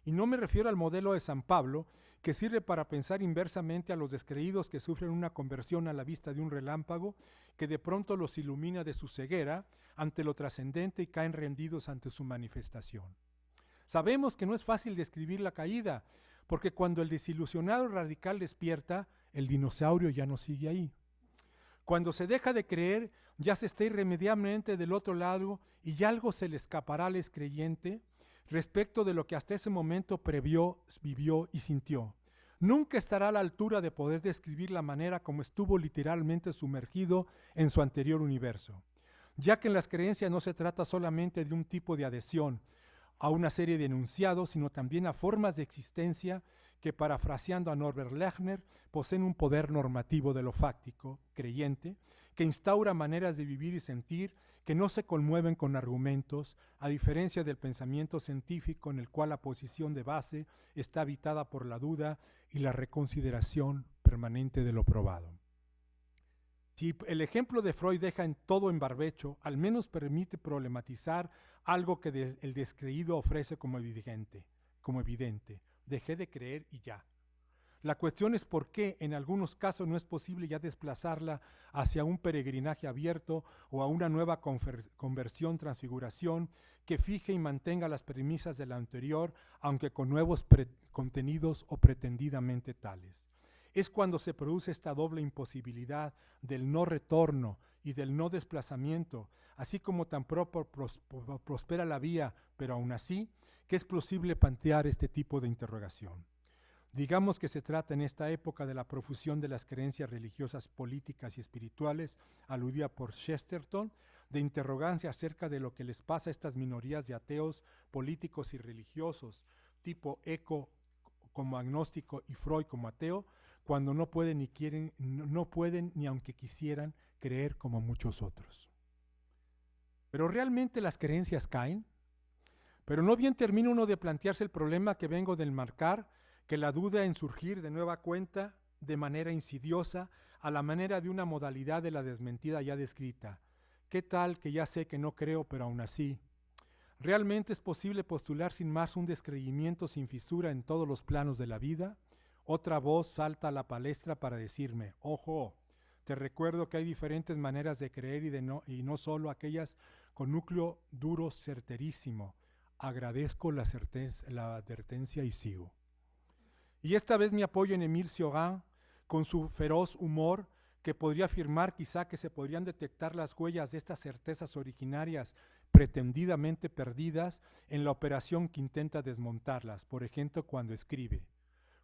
Y no me refiero al modelo de San Pablo, que sirve para pensar inversamente a los descreídos que sufren una conversión a la vista de un relámpago que de pronto los ilumina de su ceguera ante lo trascendente y caen rendidos ante su manifestación. Sabemos que no es fácil describir la caída, porque cuando el desilusionado radical despierta, el dinosaurio ya no sigue ahí. Cuando se deja de creer, ya se está irremediablemente del otro lado y algo se le escapará al excreyente respecto de lo que hasta ese momento previó, vivió y sintió. Nunca estará a la altura de poder describir la manera como estuvo literalmente sumergido en su anterior universo, ya que en las creencias no se trata solamente de un tipo de adhesión a una serie de enunciados, sino también a formas de existencia que, parafraseando a Norbert Lechner, poseen un poder normativo de lo fáctico, creyente, que instaura maneras de vivir y sentir que no se conmueven con argumentos, a diferencia del pensamiento científico en el cual la posición de base está habitada por la duda y la reconsideración permanente de lo probado. Si el ejemplo de Freud deja en todo en barbecho, al menos permite problematizar algo que el descreído ofrece como evidente. Dejé de creer y ya. La cuestión es por qué en algunos casos no es posible ya desplazarla hacia un peregrinaje abierto o a una nueva conversión, transfiguración que fije y mantenga las premisas de la anterior, aunque con nuevos contenidos o pretendidamente tales. Es cuando se produce esta doble imposibilidad del no retorno y del no desplazamiento, así como tan prospera la vía, pero aún así, que es posible plantear este tipo de interrogación. Digamos que se trata en esta época de la profusión de las creencias religiosas, políticas y espirituales, aludida por Chesterton, de interrogancia acerca de lo que les pasa a estas minorías de ateos, políticos y religiosos, tipo Eco como agnóstico y Freud como ateo, cuando no pueden ni aunque quisieran creer como muchos otros. ¿Pero realmente las creencias caen? Pero no bien termina uno de plantearse el problema que vengo de enmarcar, que la duda en surgir de nueva cuenta, de manera insidiosa, a la manera de una modalidad de la desmentida ya descrita. ¿Qué tal que ya sé que no creo, pero aún así? ¿Realmente es posible postular sin más un descreimiento sin fisura en todos los planos de la vida? Otra voz salta a la palestra para decirme, ojo, te recuerdo que hay diferentes maneras de creer y no solo aquellas con núcleo duro certerísimo. Agradezco la advertencia y sigo. Y esta vez me apoyo en Émile Cioran, con su feroz humor, que podría afirmar quizá que se podrían detectar las huellas de estas certezas originarias pretendidamente perdidas en la operación que intenta desmontarlas, por ejemplo cuando escribe,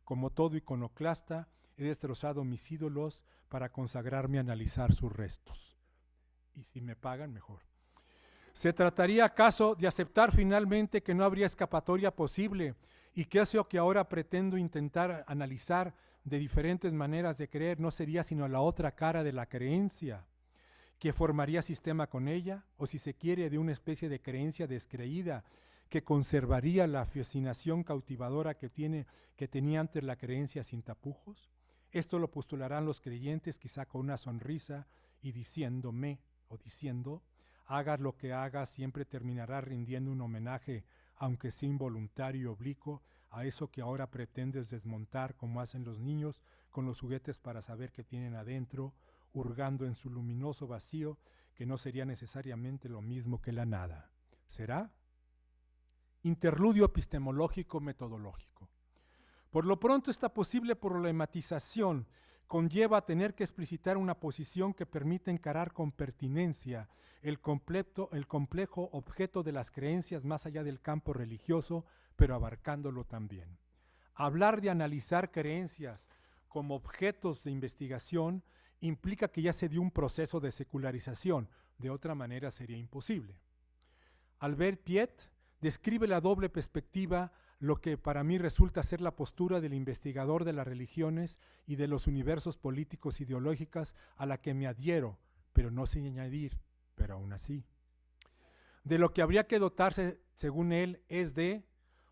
como todo iconoclasta, he destrozado mis ídolos para consagrarme a analizar sus restos. Y si me pagan, mejor. ¿Se trataría acaso de aceptar finalmente que no habría escapatoria posible y que eso que ahora pretendo intentar analizar de diferentes maneras de creer no sería sino la otra cara de la creencia, que formaría sistema con ella, o si se quiere de una especie de creencia descreída que conservaría la fascinación cautivadora que tenía antes la creencia sin tapujos? Esto lo postularán los creyentes quizá con una sonrisa y diciendo, hagas lo que hagas, siempre terminarás rindiendo un homenaje, aunque sea involuntario y oblicuo, a eso que ahora pretendes desmontar como hacen los niños con los juguetes para saber qué tienen adentro, hurgando en su luminoso vacío, que no sería necesariamente lo mismo que la nada. ¿Será? Interludio epistemológico metodológico. Por lo pronto, esta posible problematización conlleva a tener que explicitar una posición que permite encarar con pertinencia el complejo objeto de las creencias más allá del campo religioso, pero abarcándolo también. Hablar de analizar creencias como objetos de investigación implica que ya se dio un proceso de secularización, de otra manera sería imposible. Albert Piet describe la doble perspectiva, lo que para mí resulta ser la postura del investigador de las religiones y de los universos políticos ideológicos a la que me adhiero, pero no sin añadir, pero aún así. De lo que habría que dotarse, según él, es de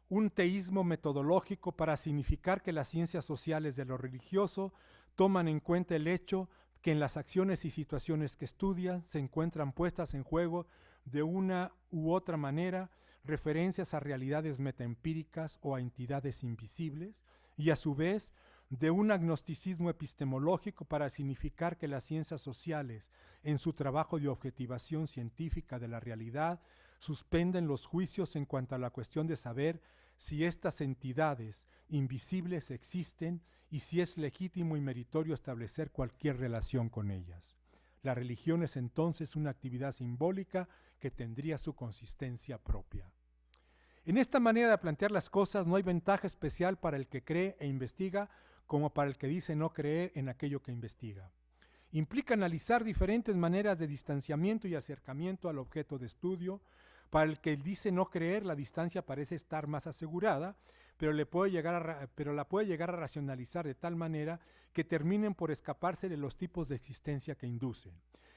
un teísmo metodológico para significar que las ciencias sociales de lo religioso toman en cuenta el hecho que en las acciones y situaciones que estudian se encuentran puestas en juego de una u otra manera referencias a realidades metaempíricas o a entidades invisibles, y a su vez de un agnosticismo epistemológico para significar que las ciencias sociales, en su trabajo de objetivación científica de la realidad, suspenden los juicios en cuanto a la cuestión de saber si estas entidades invisibles existen y si es legítimo y meritorio establecer cualquier relación con ellas. La religión es entonces una actividad simbólica que tendría su consistencia propia. En esta manera de plantear las cosas no hay ventaja especial para el que cree e investiga como para el que dice no creer en aquello que investiga. Implica analizar diferentes maneras de distanciamiento y acercamiento al objeto de estudio. Para el que dice no creer, la distancia parece estar más asegurada, pero la puede llegar a racionalizar de tal manera que terminen por escaparse de los tipos de existencia que inducen.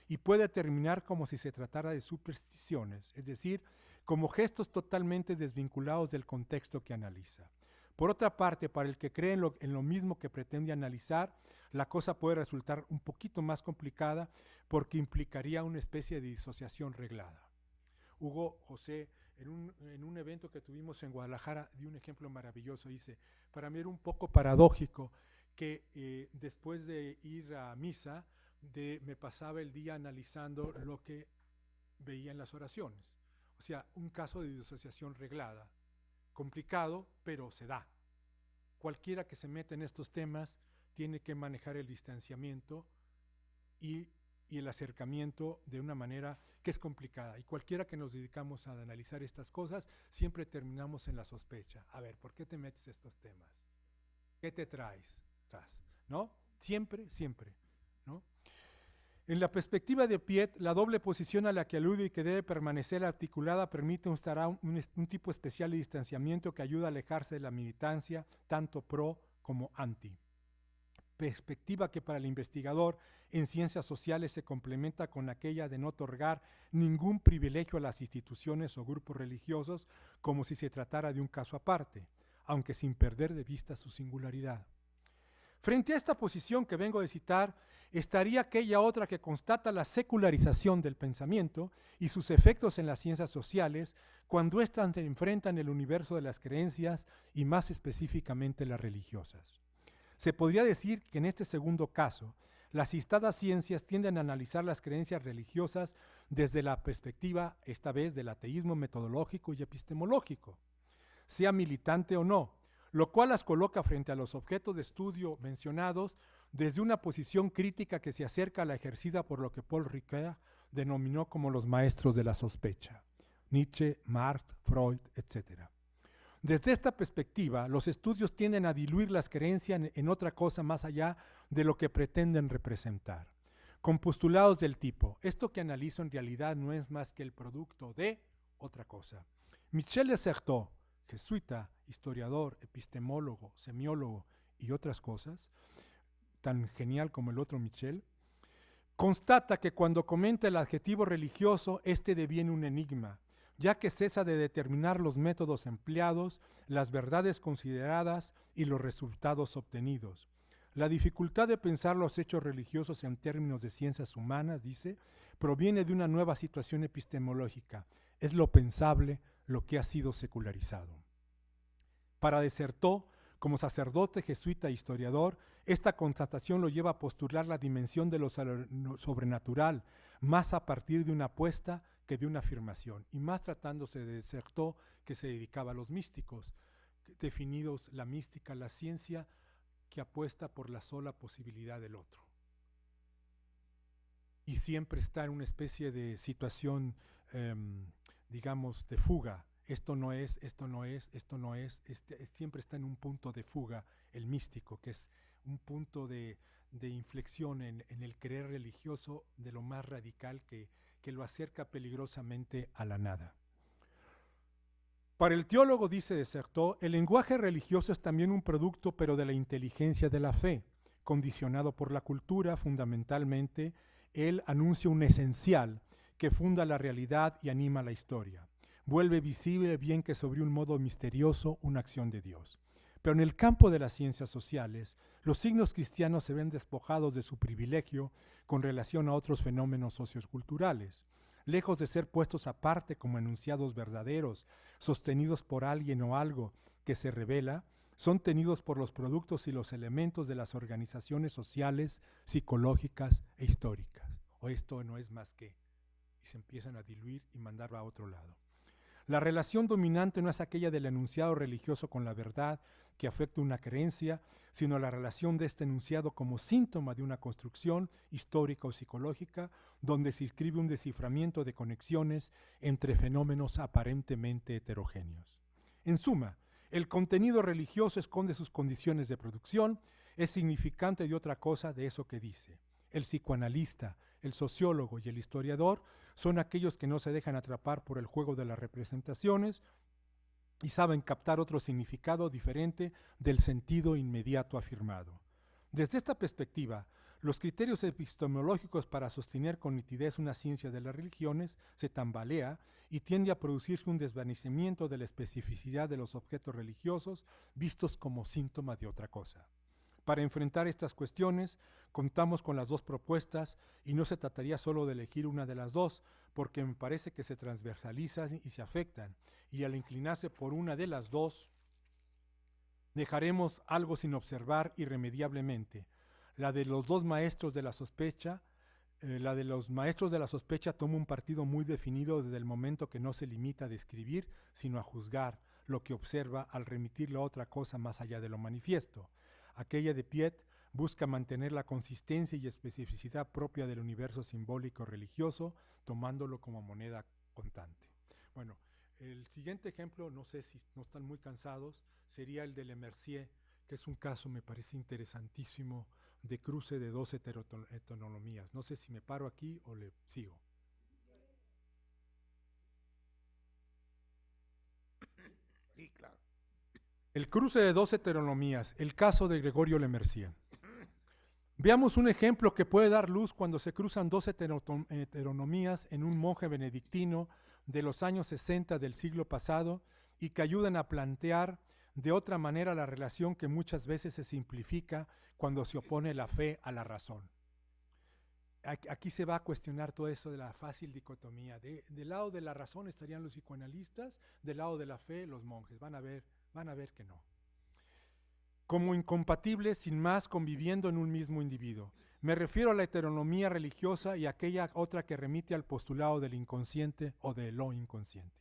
Y puede terminar como si se tratara de supersticiones, es decir, como gestos totalmente desvinculados del contexto que analiza. Por otra parte, para el que cree en lo mismo que pretende analizar, la cosa puede resultar un poquito más complicada porque implicaría una especie de disociación reglada. Hugo José, en un evento que tuvimos en Guadalajara, dio un ejemplo maravilloso. Dice, para mí era un poco paradójico que después de ir a misa, me pasaba el día analizando lo que veía en las oraciones. O sea, un caso de disociación reglada. Complicado, pero se da. Cualquiera que se mete en estos temas tiene que manejar el distanciamiento y el acercamiento de una manera que es complicada. Y cualquiera que nos dedicamos a analizar estas cosas, siempre terminamos en la sospecha. A ver, ¿por qué te metes estos temas? ¿Qué te traes? ¿No? Siempre, ¿no? En la perspectiva de Piet, la doble posición a la que alude y que debe permanecer articulada permite un tipo especial de distanciamiento que ayuda a alejarse de la militancia, tanto pro como anti. Perspectiva que para el investigador en ciencias sociales se complementa con aquella de no otorgar ningún privilegio a las instituciones o grupos religiosos como si se tratara de un caso aparte, aunque sin perder de vista su singularidad. Frente a esta posición que vengo de citar, estaría aquella otra que constata la secularización del pensamiento y sus efectos en las ciencias sociales cuando éstas se enfrentan el universo de las creencias y más específicamente las religiosas. Se podría decir que en este segundo caso, las citadas ciencias tienden a analizar las creencias religiosas desde la perspectiva, esta vez, del ateísmo metodológico y epistemológico, sea militante o no, lo cual las coloca frente a los objetos de estudio mencionados desde una posición crítica que se acerca a la ejercida por lo que Paul Ricoeur denominó como los maestros de la sospecha, Nietzsche, Marx, Freud, etc. Desde esta perspectiva, los estudios tienden a diluir las creencias en otra cosa más allá de lo que pretenden representar, con postulados del tipo, esto que analizo en realidad no es más que el producto de otra cosa. Michel de Certeau, jesuita, historiador, epistemólogo, semiólogo y otras cosas, tan genial como el otro Michel, constata que cuando comenta el adjetivo religioso, este deviene un enigma, ya que cesa de determinar los métodos empleados, las verdades consideradas y los resultados obtenidos. La dificultad de pensar los hechos religiosos en términos de ciencias humanas, dice, proviene de una nueva situación epistemológica. Es lo pensable lo que ha sido secularizado. Para de Certeau, como sacerdote, jesuita e historiador, esta constatación lo lleva a postular la dimensión de lo sobrenatural, más a partir de una apuesta que de una afirmación, y más tratándose de Certeau, que se dedicaba a los místicos, definidos la mística, la ciencia que apuesta por la sola posibilidad del otro. Y siempre está en una especie de situación, digamos, de fuga esto no es, esto no es, esto no es. Siempre está en un punto de fuga el místico, que es un punto de inflexión en el creer religioso de lo más radical que lo acerca peligrosamente a la nada. Para el teólogo, dice de Certeau, el lenguaje religioso es también un producto, pero de la inteligencia de la fe, condicionado por la cultura. Fundamentalmente, él anuncia un esencial que funda la realidad y anima la historia. Vuelve visible, bien que sobre un modo misterioso, una acción de Dios. Pero en el campo de las ciencias sociales, los signos cristianos se ven despojados de su privilegio con relación a otros fenómenos socioculturales. Lejos de ser puestos aparte como enunciados verdaderos, sostenidos por alguien o algo que se revela, son tenidos por los productos y los elementos de las organizaciones sociales, psicológicas e históricas. O esto no es más que, y se empiezan a diluir y mandar a otro lado. La relación dominante no es aquella del enunciado religioso con la verdad que afecta una creencia, sino la relación de este enunciado como síntoma de una construcción histórica o psicológica donde se inscribe un desciframiento de conexiones entre fenómenos aparentemente heterogéneos. En suma, el contenido religioso esconde sus condiciones de producción, es significante de otra cosa de eso que dice. El psicoanalista, el sociólogo y el historiador son aquellos que no se dejan atrapar por el juego de las representaciones y saben captar otro significado diferente del sentido inmediato afirmado. Desde esta perspectiva, los criterios epistemológicos para sostener con nitidez una ciencia de las religiones se tambalea y tiende a producirse un desvanecimiento de la especificidad de los objetos religiosos vistos como síntoma de otra cosa. Para enfrentar estas cuestiones, contamos con las dos propuestas y no se trataría solo de elegir una de las dos, porque me parece que se transversalizan y se afectan, y al inclinarse por una de las dos, dejaremos algo sin observar irremediablemente. La de los dos maestros de la sospecha, toma un partido muy definido desde el momento que no se limita a describir, sino a juzgar lo que observa al remitirlo a otra cosa más allá de lo manifiesto. Aquella de Piet busca mantener la consistencia y especificidad propia del universo simbólico religioso, tomándolo como moneda contante. Bueno, el siguiente ejemplo, no sé si no están muy cansados, sería el de Le Mercier, que es un caso, me parece interesantísimo, de cruce de dos heteronomías. No sé si me paro aquí o le sigo. Sí, claro. El cruce de dos heteronomías, el caso de Gregorio Le Mercier. Veamos un ejemplo que puede dar luz cuando se cruzan dos heteronomías en un monje benedictino de los años 60 del siglo pasado y que ayudan a plantear de otra manera la relación que muchas veces se simplifica cuando se opone la fe a la razón. Aquí se va a cuestionar todo eso de la fácil dicotomía. Del lado de la razón estarían los psicoanalistas, del lado de la fe los monjes. Van a ver que no. Como incompatibles, sin más, conviviendo en un mismo individuo. Me refiero a la heteronomía religiosa y a aquella otra que remite al postulado del inconsciente o de lo inconsciente.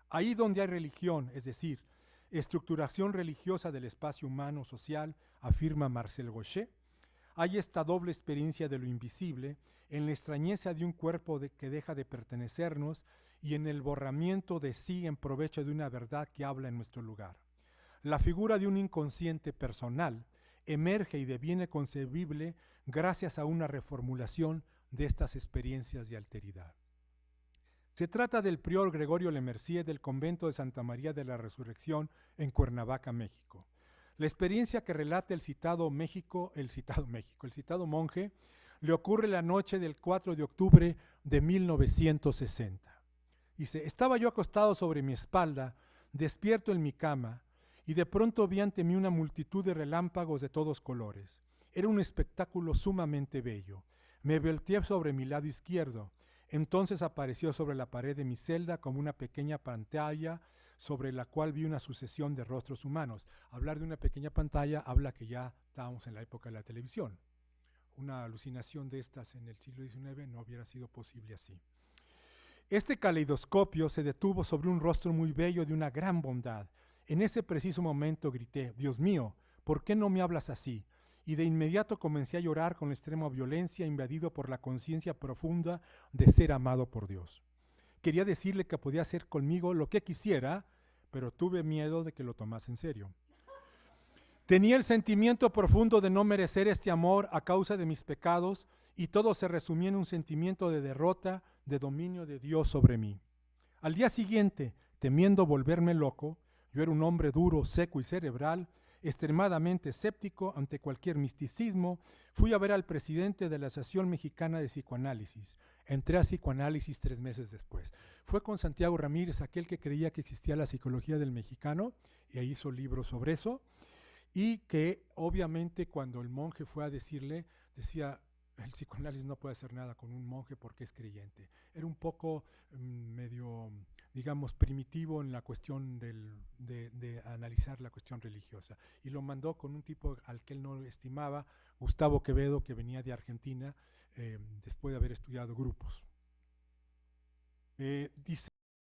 Ahí donde hay religión, es decir, estructuración religiosa del espacio humano social, afirma Marcel Gauchet, hay esta doble experiencia de lo invisible, en la extrañeza de un cuerpo que deja de pertenecernos y en el borramiento de sí en provecho de una verdad que habla en nuestro lugar. La figura de un inconsciente personal emerge y deviene concebible gracias a una reformulación de estas experiencias de alteridad. Se trata del prior Gregorio Le Mercier del convento de Santa María de la Resurrección en Cuernavaca, México. La experiencia que relata el citado monje, le ocurre la noche del 4 de octubre de 1960. Dice, estaba yo acostado sobre mi espalda, despierto en mi cama, y de pronto vi ante mí una multitud de relámpagos de todos colores. Era un espectáculo sumamente bello. Me volteé sobre mi lado izquierdo. Entonces apareció sobre la pared de mi celda como una pequeña pantalla sobre la cual vi una sucesión de rostros humanos. Hablar de una pequeña pantalla habla que ya estábamos en la época de la televisión. Una alucinación de estas en el siglo XIX no hubiera sido posible así. Este caleidoscopio se detuvo sobre un rostro muy bello de una gran bondad. En ese preciso momento grité, Dios mío, ¿por qué no me hablas así? Y de inmediato comencé a llorar con extrema violencia, invadido por la conciencia profunda de ser amado por Dios. Quería decirle que podía hacer conmigo lo que quisiera, pero tuve miedo de que lo tomase en serio. Tenía el sentimiento profundo de no merecer este amor a causa de mis pecados, y todo se resumía en un sentimiento de derrota, de dominio de Dios sobre mí. Al día siguiente, temiendo volverme loco, yo era un hombre duro, seco y cerebral, extremadamente escéptico ante cualquier misticismo, fui a ver al presidente de la Asociación Mexicana de Psicoanálisis. Entré a psicoanálisis 3 meses después. Fue con Santiago Ramírez, aquel que creía que existía la psicología del mexicano, y ahí hizo libros sobre eso, y que obviamente cuando el monje fue a decirle, decía, el psicoanálisis no puede hacer nada con un monje porque es creyente. Era un poco medio, digamos, primitivo en la cuestión de analizar la cuestión religiosa. Y lo mandó con un tipo al que él no estimaba, Gustavo Quevedo, que venía de Argentina, después de haber estudiado grupos. Dice